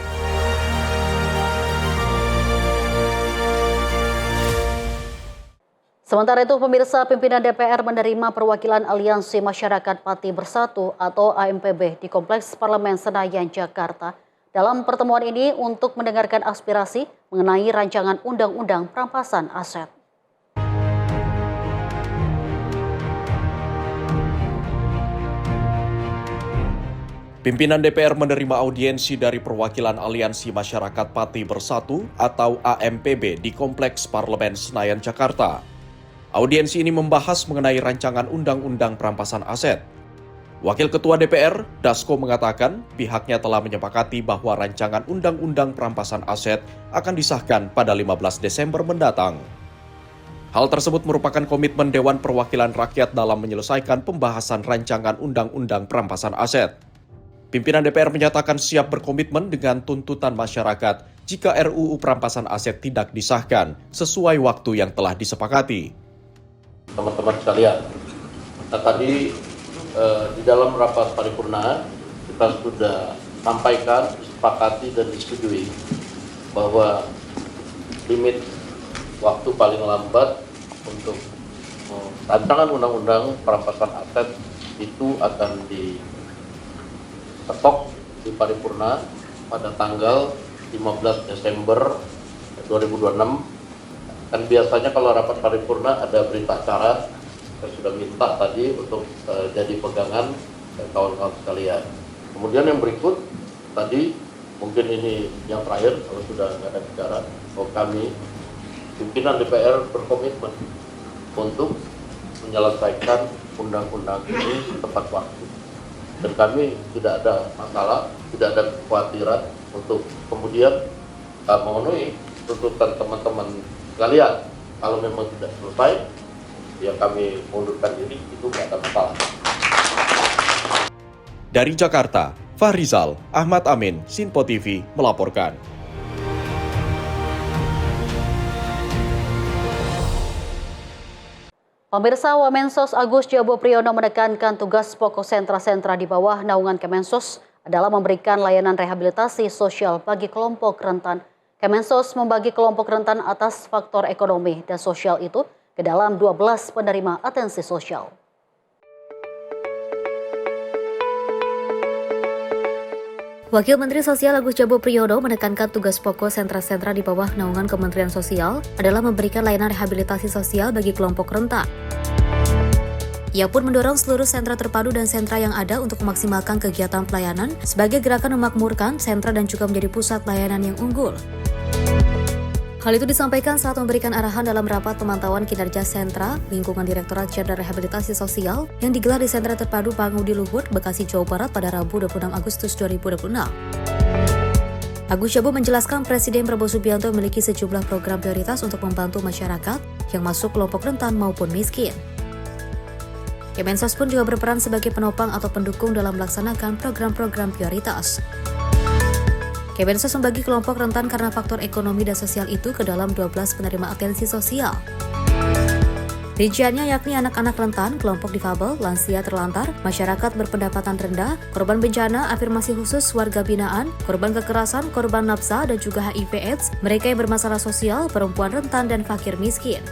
Sementara itu, pemirsa, pimpinan DPR menerima perwakilan Aliansi Masyarakat Pati Bersatu atau AMPB di Kompleks Parlemen Senayan, Jakarta. Dalam pertemuan ini untuk mendengarkan aspirasi mengenai rancangan Undang-Undang Perampasan Aset.
Pimpinan DPR menerima audiensi dari perwakilan Aliansi Masyarakat Pati Bersatu atau AMPB di Kompleks Parlemen Senayan, Jakarta. Audiensi ini membahas mengenai rancangan Undang-Undang Perampasan Aset. Wakil Ketua DPR, Dasko, mengatakan pihaknya telah menyepakati bahwa rancangan Undang-Undang Perampasan Aset akan disahkan pada 15 Desember mendatang. Hal tersebut merupakan komitmen Dewan Perwakilan Rakyat dalam menyelesaikan pembahasan rancangan Undang-Undang Perampasan Aset. Pimpinan DPR menyatakan siap berkomitmen dengan tuntutan masyarakat jika RUU Perampasan Aset tidak disahkan sesuai waktu yang telah disepakati.
Teman-teman sekalian, nah tadi di dalam rapat paripurna kita sudah sampaikan, disepakati dan disetujui bahwa limit waktu paling lambat untuk rancangan undang-undang perampasan aset itu akan diketok di paripurna pada tanggal 15 Desember 2026. Dan biasanya kalau rapat paripurna ada berita acara, saya sudah minta tadi untuk jadi pegangan kawan-kawan sekalian. Kemudian yang berikut tadi, mungkin ini yang terakhir kalau sudah nggak ada bicara, bahwa kami pimpinan DPR berkomitmen untuk menyelesaikan undang-undang ini tepat waktu. Dan kami tidak ada masalah, tidak ada kekhawatiran untuk kemudian memenuhi tuntutan teman-teman sekalian. Kalau memang tidak selesai, ya kami mundurkan diri, itu tidak ada masalah.
Dari Jakarta, Fahrizal Ahmad Amin, Sinpo TV melaporkan.
Pemirsa, Wamensos Agus Jabo Priyono menekankan tugas pokok sentra-sentra di bawah naungan Kemensos adalah memberikan layanan rehabilitasi sosial bagi kelompok rentan. Kemensos membagi kelompok rentan atas faktor ekonomi dan sosial itu ke dalam 12 penerima atensi sosial.
Wakil Menteri Sosial Agus Jabo Priyono menekankan tugas pokok sentra-sentra di bawah naungan Kementerian Sosial adalah memberikan layanan rehabilitasi sosial bagi kelompok rentan. Ia pun mendorong seluruh sentra terpadu dan sentra yang ada untuk memaksimalkan kegiatan pelayanan sebagai gerakan memakmurkan sentra dan juga menjadi pusat layanan yang unggul. Hal itu disampaikan saat memberikan arahan dalam rapat pemantauan kinerja sentra lingkungan Direktorat Jenderal Rehabilitasi Sosial yang digelar di Sentra Terpadu Pangudi Luhut, Bekasi, Jawa Barat pada Rabu 26 Agustus 2026. Agus Jabo menjelaskan Presiden Prabowo Subianto memiliki sejumlah program prioritas untuk membantu masyarakat yang masuk kelompok rentan maupun miskin. Kemensos pun juga berperan sebagai penopang atau pendukung dalam melaksanakan program-program prioritas. Kemensos membagi kelompok rentan karena faktor ekonomi dan sosial itu ke dalam 12 penerima atensi sosial. Rinciannya yakni anak-anak rentan, kelompok difabel, lansia terlantar, masyarakat berpendapatan rendah, korban bencana, afirmasi khusus warga binaan, korban kekerasan, korban nafsa, dan juga HIV/AIDS, mereka yang bermasalah sosial, perempuan rentan, dan fakir miskin.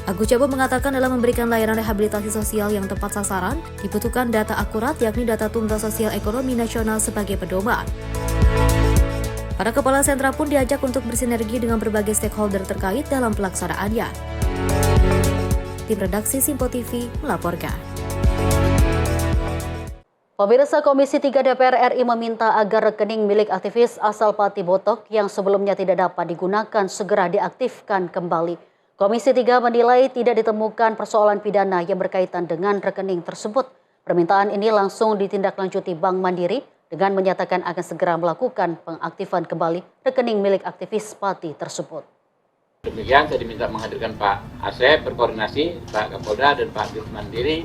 Agus Jabo mengatakan dalam memberikan layanan rehabilitasi sosial yang tepat sasaran, dibutuhkan data akurat yakni data tunggal sosial ekonomi nasional sebagai pedoman. Para kepala sentra pun diajak untuk bersinergi dengan berbagai stakeholder terkait dalam pelaksanaannya. Tim redaksi Sinpo TV melaporkan.
Pemirsa, Komisi 3 DPR RI meminta agar rekening milik aktivis asal Pati Botok yang sebelumnya tidak dapat digunakan segera diaktifkan kembali. Komisi 3 menilai tidak ditemukan persoalan pidana yang berkaitan dengan rekening tersebut. Permintaan ini langsung ditindaklanjuti Bank Mandiri dengan menyatakan akan segera melakukan pengaktifan kembali rekening milik aktivis Pati tersebut.
Demikian saya diminta menghadirkan Pak Asep, berkoordinasi Pak Kapolda dan Pak Dirut Mandiri.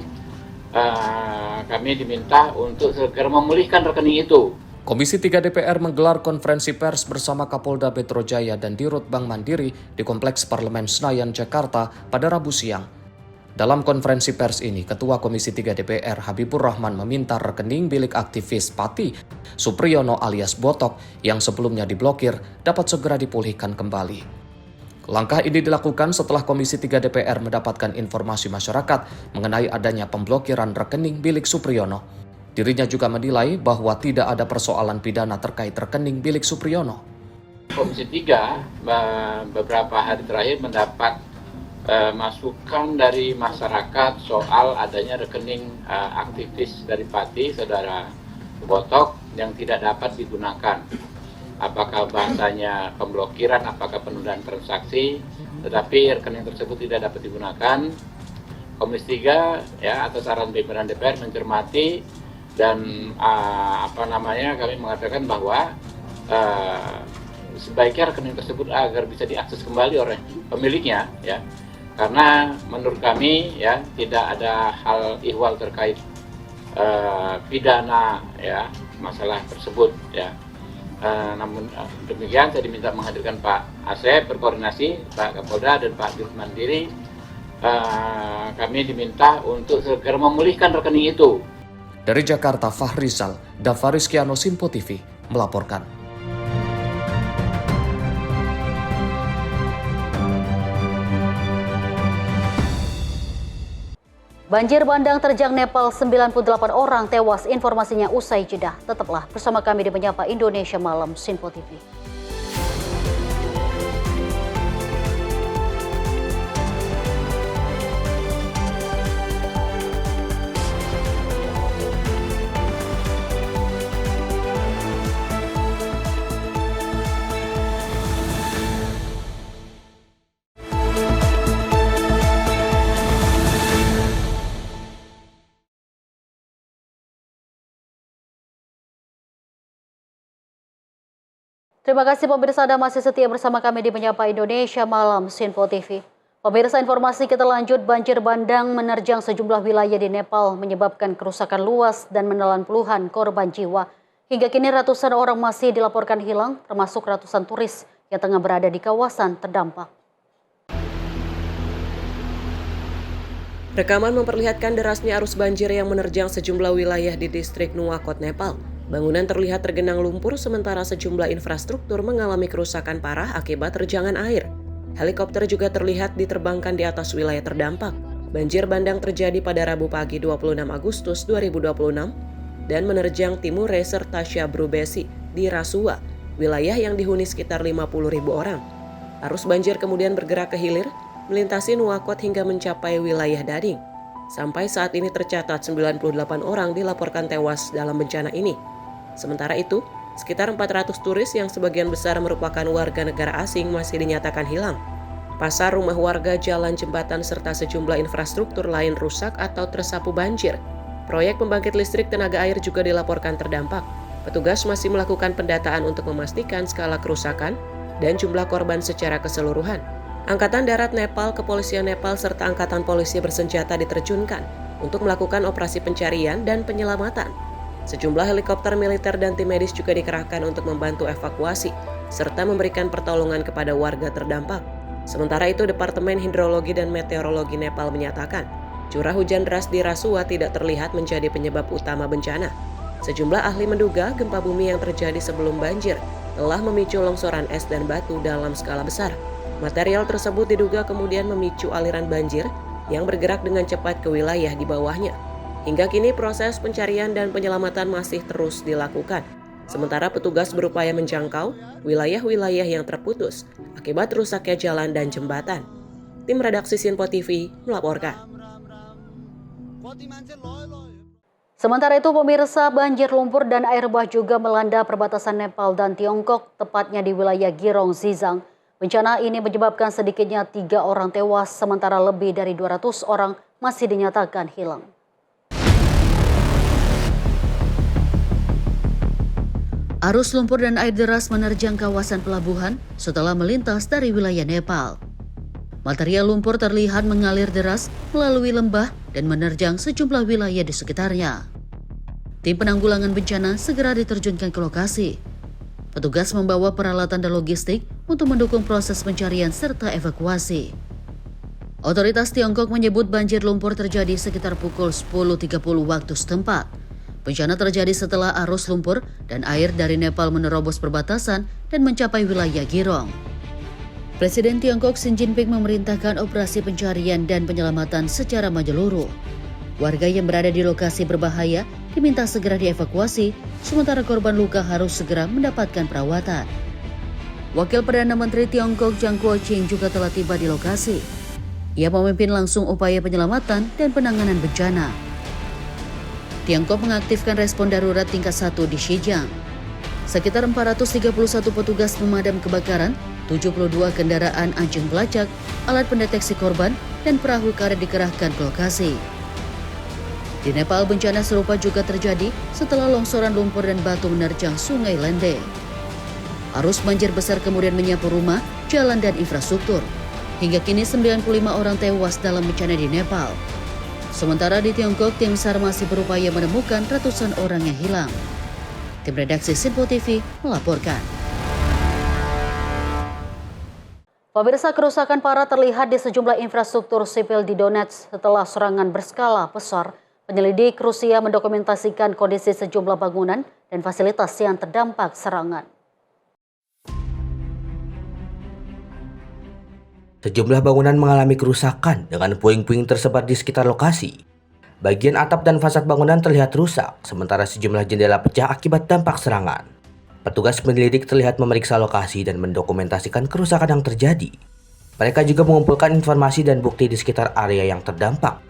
Kami diminta untuk segera memulihkan rekening itu.
Komisi 3 DPR menggelar konferensi pers bersama Kapolda Metro Jaya dan Dirut Bank Mandiri di Kompleks Parlemen Senayan, Jakarta pada Rabu siang. Dalam konferensi pers ini, Ketua Komisi 3 DPR Habibur Rahman meminta rekening milik aktivis Pati, Supriyono alias Botok, yang sebelumnya diblokir, dapat segera dipulihkan kembali. Langkah ini dilakukan setelah Komisi 3 DPR mendapatkan informasi masyarakat mengenai adanya pemblokiran rekening milik Supriyono. Dirinya juga menilai bahwa tidak ada persoalan pidana terkait rekening milik Supriyono.
Komisi 3 beberapa hari terakhir mendapat masukan dari masyarakat soal adanya rekening aktivis dari Pati, Saudara Botok, yang tidak dapat digunakan. Apakah bahasanya pemblokiran, apakah penundaan transaksi, tetapi rekening tersebut tidak dapat digunakan. Komisi 3 ya atas saran pimpinan DPR mencermati dan kami mengatakan bahwa sebaiknya rekening tersebut agar bisa diakses kembali oleh pemiliknya, ya, karena menurut kami ya tidak ada hal ihwal terkait pidana ya masalah tersebut ya. Namun demikian saya diminta menghadirkan Pak Asep, berkoordinasi Pak Kapolda dan Pak Dirut Mandiri. Kami diminta untuk segera memulihkan rekening itu.
Dari Jakarta, Fahrizal, Davaris Kiano, Sinpo TV melaporkan.
Banjir bandang terjang Nepal, 98 orang tewas, informasinya usai jeda. Tetaplah bersama kami di Menyapa Indonesia Malam Sinpo TV. Terima kasih pemirsa Anda masih setia bersama kami di Menyapa Indonesia Malam Sinpo TV. Pemirsa, informasi kita lanjut, banjir bandang menerjang sejumlah wilayah di Nepal menyebabkan kerusakan luas dan menelan puluhan korban jiwa. Hingga kini ratusan orang masih dilaporkan hilang, termasuk ratusan turis yang tengah berada di kawasan terdampak.
Rekaman memperlihatkan derasnya arus banjir yang menerjang sejumlah wilayah di distrik Nuwakot, Nepal. Bangunan terlihat tergenang lumpur sementara sejumlah infrastruktur mengalami kerusakan parah akibat terjangan air. Helikopter juga terlihat diterbangkan di atas wilayah terdampak. Banjir bandang terjadi pada Rabu pagi 26 Agustus 2026 dan menerjang Timure serta Shabrubesi di Rasua, wilayah yang dihuni sekitar 50.000 orang. Arus banjir kemudian bergerak ke hilir, melintasi Nuwakot hingga mencapai wilayah Dading. Sampai saat ini tercatat 98 orang dilaporkan tewas dalam bencana ini. Sementara itu, sekitar 400 turis yang sebagian besar merupakan warga negara asing masih dinyatakan hilang. Pasar, rumah warga, jalan, jembatan, serta sejumlah infrastruktur lain rusak atau tersapu banjir. Proyek pembangkit listrik tenaga air juga dilaporkan terdampak. Petugas masih melakukan pendataan untuk memastikan skala kerusakan dan jumlah korban secara keseluruhan. Angkatan Darat Nepal, Kepolisian Nepal, serta Angkatan Polisi bersenjata diterjunkan untuk melakukan operasi pencarian dan penyelamatan. Sejumlah helikopter militer dan tim medis juga dikerahkan untuk membantu evakuasi, serta memberikan pertolongan kepada warga terdampak. Sementara itu, Departemen Hidrologi dan Meteorologi Nepal menyatakan, curah hujan deras di Rasua tidak terlihat menjadi penyebab utama bencana. Sejumlah ahli menduga gempa bumi yang terjadi sebelum banjir telah memicu longsoran es dan batu dalam skala besar. Material tersebut diduga kemudian memicu aliran banjir yang bergerak dengan cepat ke wilayah di bawahnya. Hingga kini proses pencarian dan penyelamatan masih terus dilakukan. Sementara petugas berupaya menjangkau wilayah-wilayah yang terputus akibat rusaknya jalan dan jembatan. Tim redaksi Sinpo TV melaporkan.
Sementara itu pemirsa, banjir lumpur dan air bah juga melanda perbatasan Nepal dan Tiongkok, tepatnya di wilayah Girong Xizang. Bencana ini menyebabkan sedikitnya 3 orang tewas, sementara lebih dari 200 orang masih dinyatakan hilang. Arus lumpur dan air deras menerjang kawasan pelabuhan setelah melintas dari wilayah Nepal. Material lumpur terlihat mengalir deras melalui lembah dan menerjang sejumlah wilayah di sekitarnya. Tim penanggulangan bencana segera diterjunkan ke lokasi. Petugas membawa peralatan dan logistik untuk mendukung proses pencarian serta evakuasi. Otoritas Tiongkok menyebut banjir lumpur terjadi sekitar pukul 10.30 waktu setempat. Bencana terjadi setelah arus lumpur dan air dari Nepal menerobos perbatasan dan mencapai wilayah Girong. Presiden Tiongkok Xi Jinping memerintahkan operasi pencarian dan penyelamatan secara menyeluruh. Warga yang berada di lokasi berbahaya diminta segera dievakuasi, sementara korban luka harus segera mendapatkan perawatan. Wakil Perdana Menteri Tiongkok Zhang Guoqing juga telah tiba di lokasi. Ia memimpin langsung upaya penyelamatan dan penanganan bencana. Tiongkok mengaktifkan respon darurat tingkat 1 di Xinjiang. Sekitar 431 petugas pemadam kebakaran, 72 kendaraan anjing pelacak, alat pendeteksi korban, dan perahu karet dikerahkan ke lokasi. Di Nepal, bencana serupa juga terjadi setelah longsoran lumpur dan batu menerjang Sungai Lende. Arus banjir besar kemudian menyapu rumah, jalan, dan infrastruktur. Hingga kini 95 orang tewas dalam bencana di Nepal. Sementara di Tiongkok, tim SAR masih berupaya menemukan ratusan orang yang hilang. Tim redaksi Sinpo TV melaporkan. Pemirsa, kerusakan parah terlihat di sejumlah infrastruktur sipil di Donetsk setelah serangan berskala besar. Penyelidik Rusia mendokumentasikan kondisi sejumlah bangunan dan fasilitas yang terdampak serangan.
Sejumlah bangunan mengalami kerusakan dengan puing-puing tersebar di sekitar lokasi. Bagian atap dan fasad bangunan terlihat rusak, sementara sejumlah jendela pecah akibat dampak serangan. Petugas penyelidik terlihat memeriksa lokasi dan mendokumentasikan kerusakan yang terjadi. Mereka juga mengumpulkan informasi dan bukti di sekitar area yang terdampak.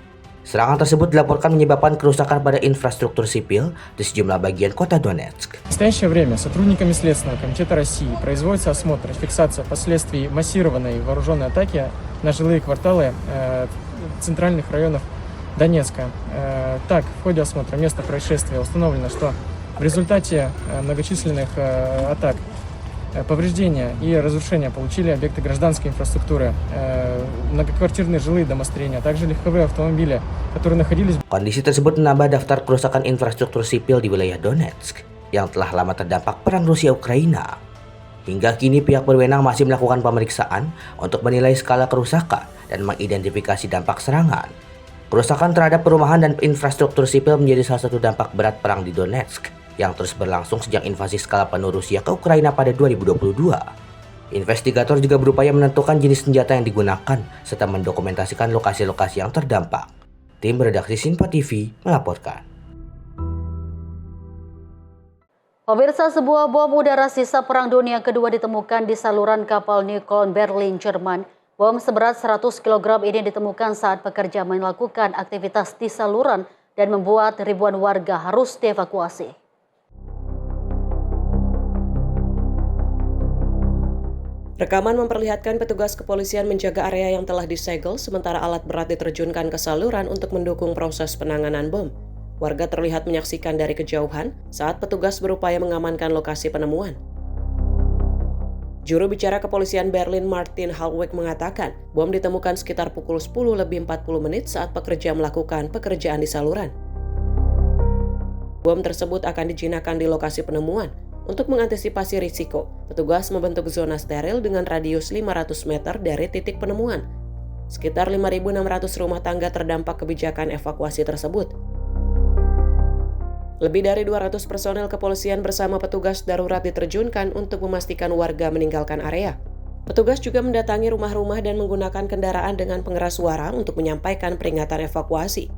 Serangan tersebut dilaporkan menyebabkan kerusakan pada infrastruktur sipil di sejumlah bagian kota Donetsk.
В настоящее время сотрудниками Следственного комитета России производится осмотр и фиксация последствий массированной вооруженной атаки на жилые кварталы центральных районов Донецка. Так, в ходе осмотра места происшествия установлено, что в результате многочисленных атак повреждения и разрушения получили объекты гражданской инфраструктуры, многоквартирные жилые домостроения, а также легковые автомобили, которые находились...
Kondisi tersebut menambah daftar kerusakan infrastruktur sipil di wilayah Donetsk yang telah lama terdampak perang Rusia-Ukraina. Hingga kini pihak berwenang masih melakukan pemeriksaan untuk menilai skala kerusakan dan mengidentifikasi dampak serangan. Kerusakan terhadap perumahan dan infrastruktur sipil menjadi salah satu dampak berat perang di Donetsk yang terus berlangsung sejak invasi skala penuh Rusia ke Ukraina pada 2022. Investigator juga berupaya menentukan jenis senjata yang digunakan serta mendokumentasikan lokasi-lokasi yang terdampak. Tim redaksi Sinpo TV melaporkan.
Pemirsa, sebuah bom udara sisa Perang Dunia Kedua ditemukan di saluran kapal Neukölln, Berlin, Jerman. Bom seberat 100 kg ini ditemukan saat pekerja melakukan aktivitas di saluran dan membuat ribuan warga harus dievakuasi.
Rekaman memperlihatkan petugas kepolisian menjaga area yang telah disegel sementara alat berat diterjunkan ke saluran untuk mendukung proses penanganan bom. Warga terlihat menyaksikan dari kejauhan saat petugas berupaya mengamankan lokasi penemuan. Juru bicara kepolisian Berlin Martin Halweg mengatakan bom ditemukan sekitar pukul 10 lebih 40 menit saat pekerja melakukan pekerjaan di saluran. Bom tersebut akan dijinakkan di lokasi penemuan. Untuk mengantisipasi risiko, petugas membentuk zona steril dengan radius 500 meter dari titik penemuan. Sekitar 5.600 rumah tangga terdampak kebijakan evakuasi tersebut. Lebih dari 200 personel kepolisian bersama petugas darurat diterjunkan untuk memastikan warga meninggalkan area. Petugas juga mendatangi rumah-rumah dan menggunakan kendaraan dengan pengeras suara untuk menyampaikan peringatan evakuasi.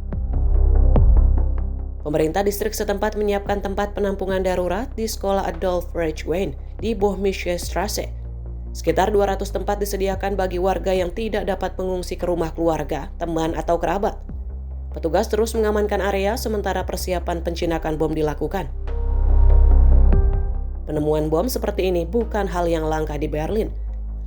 Pemerintah distrik setempat menyiapkan tempat penampungan darurat di sekolah Adolf Reichwein di Bohmische Straße. Sekitar 200 tempat disediakan bagi warga yang tidak dapat mengungsi ke rumah keluarga, teman, atau kerabat. Petugas terus mengamankan area sementara persiapan penjinakan bom dilakukan. Penemuan bom seperti ini bukan hal yang langka di Berlin.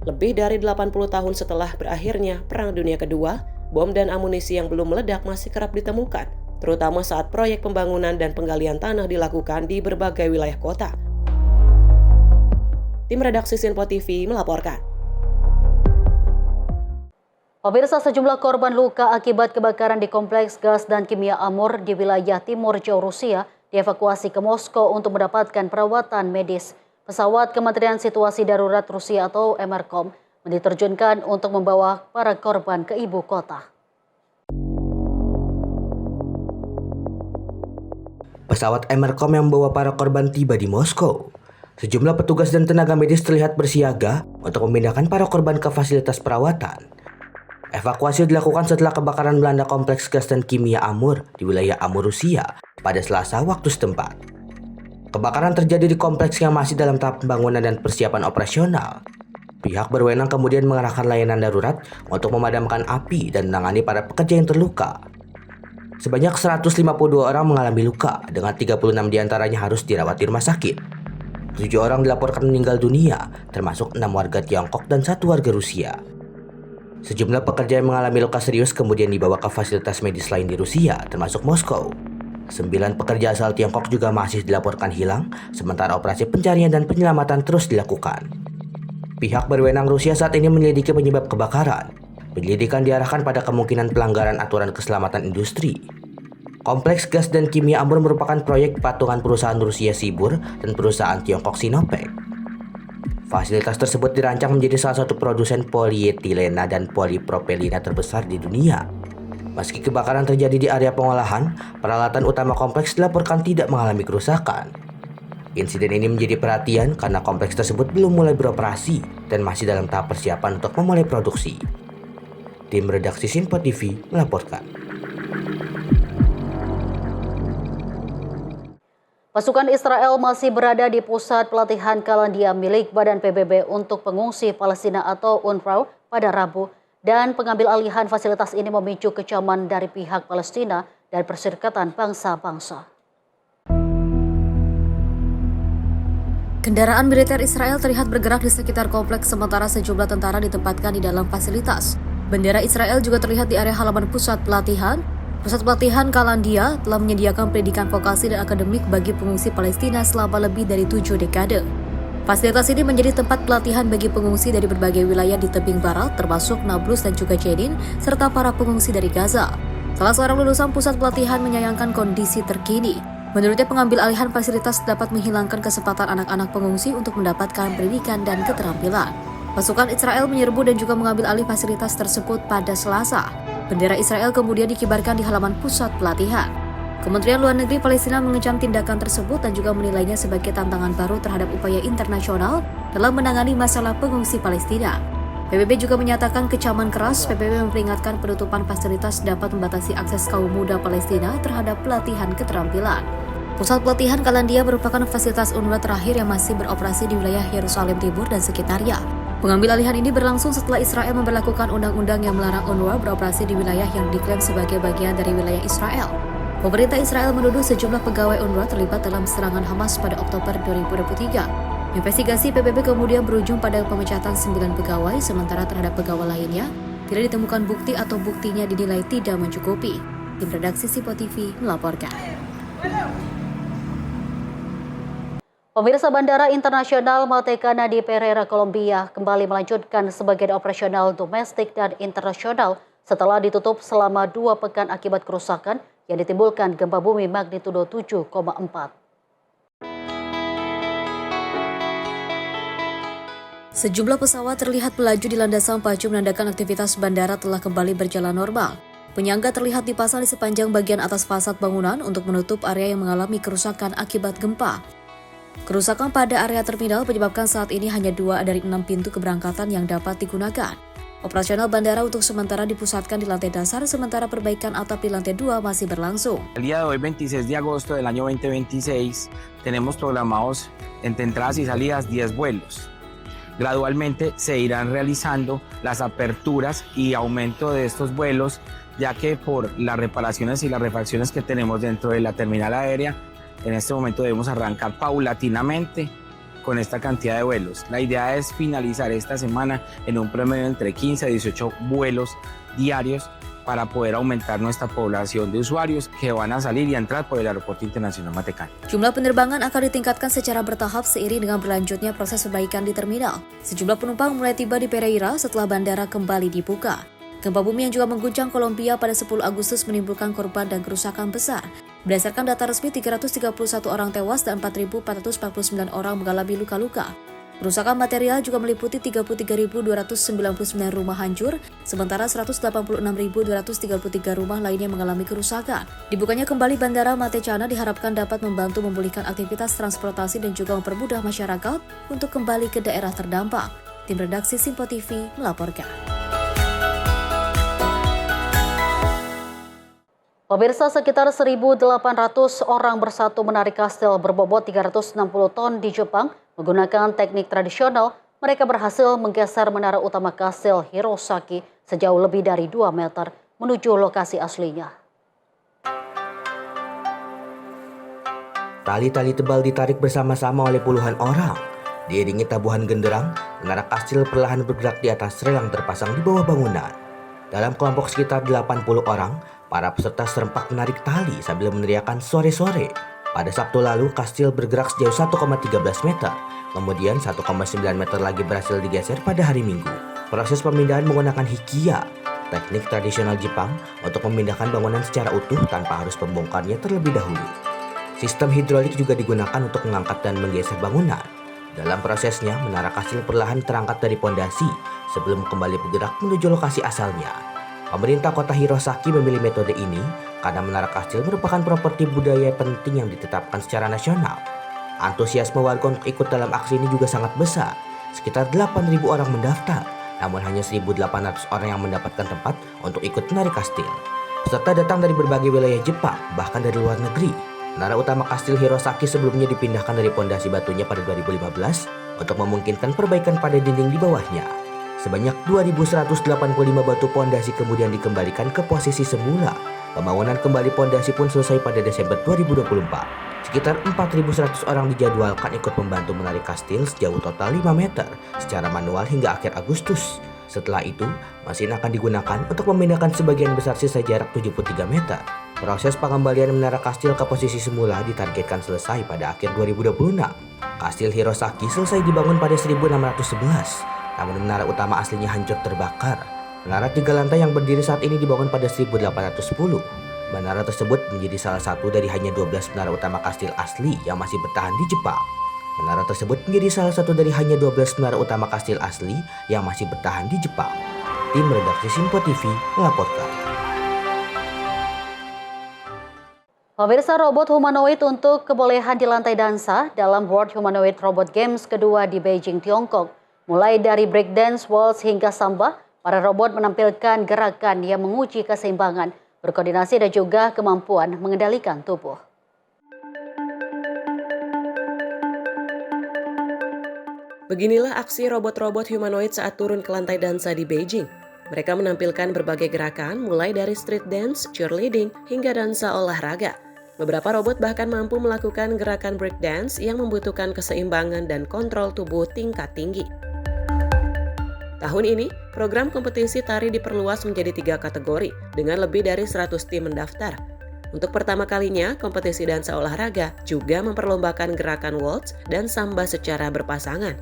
Lebih dari 80 tahun setelah berakhirnya Perang Dunia Kedua, bom dan amunisi yang belum meledak masih kerap ditemukan, terutama saat proyek pembangunan dan penggalian tanah dilakukan di berbagai wilayah kota. Tim redaksi Sinpo TV melaporkan.
Pemirsa, sejumlah korban luka akibat kebakaran di kompleks gas dan kimia Amur di wilayah timur jauh Rusia dievakuasi ke Moskow untuk mendapatkan perawatan medis. Pesawat Kementerian Situasi Darurat Rusia atau MRCOM diterjunkan untuk membawa para korban ke ibu kota.
Pesawat MRCOM yang membawa para korban tiba di Moskow. Sejumlah petugas dan tenaga medis terlihat bersiaga untuk memindahkan para korban ke fasilitas perawatan. Evakuasi dilakukan setelah kebakaran melanda kompleks gas dan kimia Amur di wilayah Amur, Rusia pada Selasa waktu setempat. Kebakaran terjadi di kompleks yang masih dalam tahap pembangunan dan persiapan operasional. Pihak berwenang kemudian mengerahkan layanan darurat untuk memadamkan api dan menangani para pekerja yang terluka. Sebanyak 152 orang mengalami luka, dengan 36 diantaranya harus dirawat di rumah sakit. 7 orang dilaporkan meninggal dunia, termasuk 6 warga Tiongkok dan 1 warga Rusia. Sejumlah pekerja yang mengalami luka serius kemudian dibawa ke fasilitas medis lain di Rusia, termasuk Moskow. 9 pekerja asal Tiongkok juga masih dilaporkan hilang, sementara operasi pencarian dan penyelamatan terus dilakukan. Pihak berwenang Rusia saat ini menyelidiki penyebab kebakaran. Penyelidikan diarahkan pada kemungkinan pelanggaran aturan keselamatan industri. Kompleks gas dan kimia Amur merupakan proyek patungan perusahaan Rusia Sibur dan perusahaan Tiongkok Sinopec. Fasilitas tersebut dirancang menjadi salah satu produsen polietilena dan polipropelina terbesar di dunia. Meski kebakaran terjadi di area pengolahan, peralatan utama kompleks dilaporkan tidak mengalami kerusakan. Insiden ini menjadi perhatian karena kompleks tersebut belum mulai beroperasi dan masih dalam tahap persiapan untuk memulai produksi. Tim redaksi Sinpo TV melaporkan.
Pasukan Israel masih berada di pusat pelatihan Kalandia milik Badan PBB untuk pengungsi Palestina atau UNRWA pada Rabu, dan pengambil alihan fasilitas ini memicu kecaman dari pihak Palestina dan Perserikatan Bangsa-Bangsa.
Kendaraan militer Israel terlihat bergerak di sekitar kompleks sementara sejumlah tentara ditempatkan di dalam fasilitas. Bendera Israel juga terlihat di area halaman pusat pelatihan. Pusat pelatihan Kalandia telah menyediakan pendidikan vokasi dan akademik bagi pengungsi Palestina selama lebih dari 7 dekade. Fasilitas ini menjadi tempat pelatihan bagi pengungsi dari berbagai wilayah di tebing barat, termasuk Nablus dan juga Jenin, serta para pengungsi dari Gaza. Salah seorang lulusan pusat pelatihan menyayangkan kondisi terkini. Menurutnya, pengambil alihan fasilitas dapat menghilangkan kesempatan anak-anak pengungsi untuk mendapatkan pendidikan dan keterampilan. Pasukan Israel menyerbu dan juga mengambil alih fasilitas tersebut pada Selasa. Bendera Israel kemudian dikibarkan di halaman pusat pelatihan. Kementerian Luar Negeri Palestina mengecam tindakan tersebut dan juga menilainya sebagai tantangan baru terhadap upaya internasional dalam menangani masalah pengungsi Palestina. PBB juga menyatakan kecaman keras. PBB memperingatkan penutupan fasilitas dapat membatasi akses kaum muda Palestina terhadap pelatihan keterampilan. Pusat pelatihan Kalandia merupakan fasilitas UNRWA terakhir yang masih beroperasi di wilayah Yerusalem Timur dan sekitarnya. Pengambil alihan ini berlangsung setelah Israel memberlakukan undang-undang yang melarang UNRWA beroperasi di wilayah yang diklaim sebagai bagian dari wilayah Israel. Pemerintah Israel menuduh sejumlah pegawai UNRWA terlibat dalam serangan Hamas pada Oktober 2023. Investigasi PBB kemudian berujung pada pemecatan 9 pegawai, sementara terhadap pegawai lainnya tidak ditemukan bukti atau buktinya dinilai tidak mencukupi. Tim redaksi Sinpo TV melaporkan.
Pemirsa, Bandara Internasional Matecana di Pereira, Kolombia kembali melanjutkan sebagian operasional domestik dan internasional setelah ditutup selama 2 pekan akibat kerusakan yang ditimbulkan gempa bumi magnitudo 7,4.
Sejumlah pesawat terlihat melaju di landasan pacu menandakan aktivitas bandara telah kembali berjalan normal. Penyangga terlihat dipasang di sepanjang bagian atas fasad bangunan untuk menutup area yang mengalami kerusakan akibat gempa. Kerusakan pada area terminal menyebabkan saat ini hanya 2 dari 6 pintu keberangkatan yang dapat digunakan. Operasional bandara untuk sementara dipusatkan di lantai dasar, sementara perbaikan atap di lantai 2 masih berlangsung.
El día de hoy, 26 de agosto del año 2026, tenemos programados entre entradas y salidas 10 vuelos. Gradualmente se irán realizando las aperturas y aumento de estos vuelos, ya que por las reparaciones y las refacciones que tenemos dentro de la terminal aérea, en este momento debemos arrancar paulatinamente con esta cantidad de vuelos. La idea es finalizar esta semana en un promedio entre 15 a 18 vuelos diarios para poder aumentar nuestra población de usuarios que van a salir y a entrar por el Aeropuerto Internacional Matecana.
Jumlah penerbangan akan ditingkatkan secara bertahap seiring dengan berlanjutnya proses perbaikan di terminal. Sejumlah penumpang mulai tiba di Pereira setelah bandara kembali dibuka. Gempa bumi yang juga mengguncang Kolombia pada 10 Agustus menimbulkan korban dan kerusakan besar. Berdasarkan data resmi, 331 orang tewas dan 4.449 orang mengalami luka-luka. Kerusakan material juga meliputi 33.299 rumah hancur, sementara 186.233 rumah lainnya mengalami kerusakan. Dibukanya kembali Bandara Matecana diharapkan dapat membantu memulihkan aktivitas transportasi dan juga mempermudah masyarakat untuk kembali ke daerah terdampak. Tim redaksi Simpo TV melaporkan.
Pemirsa, sekitar 1.800 orang bersatu menarik kastil berbobot 360 ton di Jepang menggunakan teknik tradisional. Mereka berhasil menggeser menara utama kastil Hirosaki sejauh lebih dari 2 meter menuju lokasi aslinya.
Tali-tali tebal ditarik bersama-sama oleh puluhan orang. Diiringi tabuhan genderang, menara kastil perlahan bergerak di atas rel yang terpasang di bawah bangunan. Dalam kelompok sekitar 80 orang, para peserta serempak menarik tali sambil meneriakan sore-sore. Pada Sabtu lalu, kastil bergerak sejauh 1,13 meter. Kemudian 1,9 meter lagi berhasil digeser pada hari Minggu. Proses pemindahan menggunakan hikiya, teknik tradisional Jepang untuk memindahkan bangunan secara utuh tanpa harus membongkarnya terlebih dahulu. Sistem hidrolik juga digunakan untuk mengangkat dan menggeser bangunan. Dalam prosesnya, menara kastil perlahan terangkat dari pondasi sebelum kembali bergerak menuju lokasi asalnya. Pemerintah kota Hirosaki memilih metode ini karena menara kastil merupakan properti budaya penting yang ditetapkan secara nasional. Antusiasme warga untuk ikut dalam aksi ini juga sangat besar. Sekitar 8.000 orang mendaftar, namun hanya 1.800 orang yang mendapatkan tempat untuk ikut menari kastil. Peserta datang dari berbagai wilayah Jepang, bahkan dari luar negeri. Menara utama kastil Hirosaki sebelumnya dipindahkan dari pondasi batunya pada 2015 untuk memungkinkan perbaikan pada dinding di bawahnya. Sebanyak 2.185 batu pondasi kemudian dikembalikan ke posisi semula. Pembangunan kembali pondasi pun selesai pada Desember 2024. Sekitar 4.100 orang dijadwalkan ikut membantu menarik kastil sejauh total 5 meter secara manual hingga akhir Agustus. Setelah itu, mesin akan digunakan untuk memindahkan sebagian besar sisa jarak 73 meter. Proses pengembalian menara kastil ke posisi semula ditargetkan selesai pada akhir 2026. Kastil Hirosaki selesai dibangun pada 1611. Namun menara utama aslinya hancur terbakar. Menara 3 lantai yang berdiri saat ini dibangun pada 1810. Menara tersebut menjadi salah satu dari hanya 12 menara utama kastil asli yang masih bertahan di Jepang. Menara tersebut menjadi salah satu dari hanya 12 menara utama kastil asli yang masih bertahan di Jepang. Tim redaksi Simpo TV melaporkan.
Pemirsa, robot humanoid untuk kebolehan di lantai dansa dalam World Humanoid Robot Games kedua di Beijing, Tiongkok. Mulai dari breakdance, waltz hingga samba, para robot menampilkan gerakan yang menguji keseimbangan, berkoordinasi dan juga kemampuan mengendalikan tubuh.
Beginilah aksi robot-robot humanoid saat turun ke lantai dansa di Beijing. Mereka menampilkan berbagai gerakan mulai dari street dance, cheerleading, hingga dansa olahraga. Beberapa robot bahkan mampu melakukan gerakan breakdance yang membutuhkan keseimbangan dan kontrol tubuh tingkat tinggi. Tahun ini, program kompetisi tari diperluas menjadi 3 kategori dengan lebih dari 100 tim mendaftar. Untuk pertama kalinya, kompetisi dansa olahraga juga memperlombakan gerakan waltz dan samba secara berpasangan.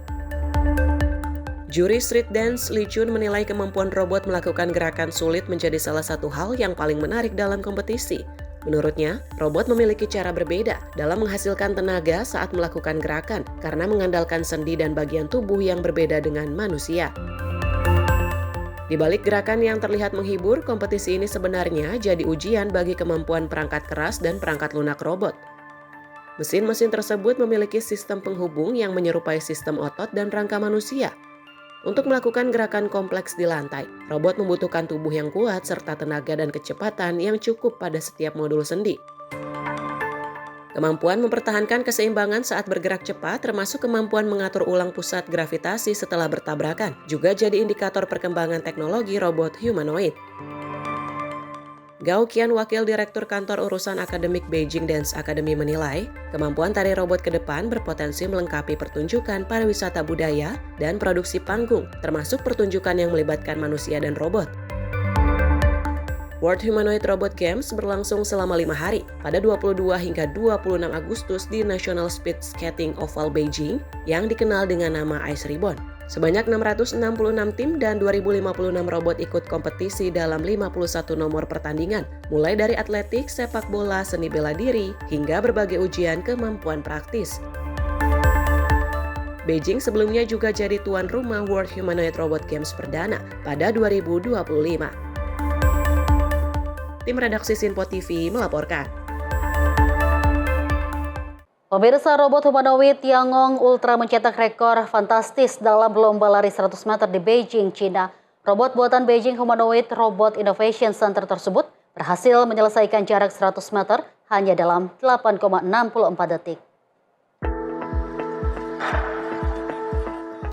Juri street dance Li Chun menilai kemampuan robot melakukan gerakan sulit menjadi salah satu hal yang paling menarik dalam kompetisi. Menurutnya, robot memiliki cara berbeda dalam menghasilkan tenaga saat melakukan gerakan karena mengandalkan sendi dan bagian tubuh yang berbeda dengan manusia. Di balik gerakan yang terlihat menghibur, kompetisi ini sebenarnya jadi ujian bagi kemampuan perangkat keras dan perangkat lunak robot. Mesin-mesin tersebut memiliki sistem penghubung yang menyerupai sistem otot dan rangka manusia. Untuk melakukan gerakan kompleks di lantai, robot membutuhkan tubuh yang kuat serta tenaga dan kecepatan yang cukup pada setiap modul sendi. Kemampuan mempertahankan keseimbangan saat bergerak cepat termasuk kemampuan mengatur ulang pusat gravitasi setelah bertabrakan, juga jadi indikator perkembangan teknologi robot humanoid. Gao Qian, Wakil Direktur Kantor Urusan Akademik Beijing Dance Academy menilai, kemampuan tari robot ke depan berpotensi melengkapi pertunjukan pariwisata budaya dan produksi panggung, termasuk pertunjukan yang melibatkan manusia dan robot. World Humanoid Robot Games berlangsung selama 5 hari, pada 22 hingga 26 Agustus di National Speed Skating Oval Beijing yang dikenal dengan nama Ice Ribbon. Sebanyak 666 tim dan 2.056 robot ikut kompetisi dalam 51 nomor pertandingan, mulai dari atletik, sepak bola, seni bela diri, hingga berbagai ujian kemampuan praktis. Beijing sebelumnya juga jadi tuan rumah World Humanoid Robot Games perdana pada 2025. Tim redaksi Sinpo TV melaporkan.
Pemirsa, robot humanoid Tiangong Ultra mencetak rekor fantastis dalam lomba lari 100 meter di Beijing, China. Robot buatan Beijing Humanoid Robot Innovation Center tersebut berhasil menyelesaikan jarak 100 meter hanya dalam 8,64 detik.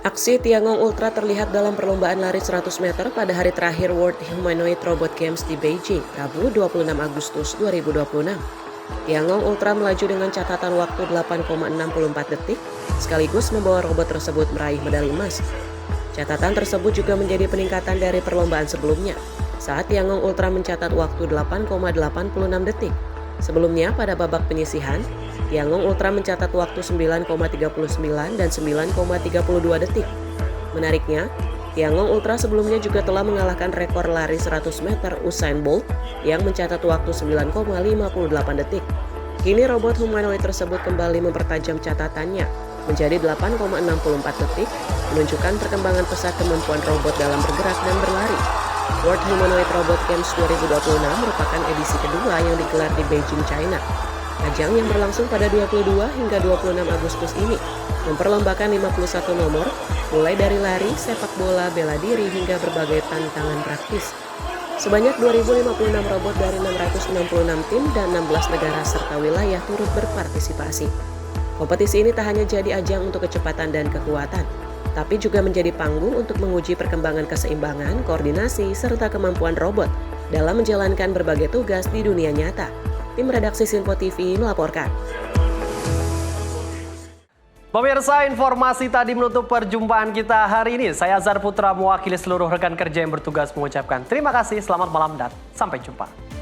Aksi Tiangong Ultra terlihat dalam perlombaan lari 100 meter pada hari terakhir World Humanoid Robot Games di Beijing, Rabu 26 Agustus 2026. Tiangong Ultra melaju dengan catatan waktu 8,64 detik, sekaligus membawa robot tersebut meraih medali emas. Catatan tersebut juga menjadi peningkatan dari perlombaan sebelumnya, saat Tiangong Ultra mencatat waktu 8,86 detik. Sebelumnya pada babak penyisihan, Tiangong Ultra mencatat waktu 9,39 dan 9,32 detik. Menariknya, Tiangong Ultra sebelumnya juga telah mengalahkan rekor lari 100 meter Usain Bolt yang mencatat waktu 9,58 detik. Kini robot humanoid tersebut kembali mempertajam catatannya menjadi 8,64 detik, menunjukkan perkembangan pesat kemampuan robot dalam bergerak dan berlari. World Humanoid Robot Games 2026 merupakan edisi kedua yang digelar di Beijing, China. Ajang yang berlangsung pada 22 hingga 26 Agustus ini memperlombakan 51 nomor, mulai dari lari, sepak bola, bela diri, hingga berbagai tantangan praktis. Sebanyak 2.056 robot dari 666 tim dan 16 negara serta wilayah turut berpartisipasi. Kompetisi ini tak hanya jadi ajang untuk kecepatan dan kekuatan, tapi juga menjadi panggung untuk menguji perkembangan keseimbangan, koordinasi, serta kemampuan robot dalam menjalankan berbagai tugas di dunia nyata. Tim redaksi Sinpo TV melaporkan.
Pemirsa, informasi tadi menutup perjumpaan kita hari ini. Saya Azhar Putra mewakili seluruh rekan kerja yang bertugas mengucapkan terima kasih, selamat malam dan sampai jumpa.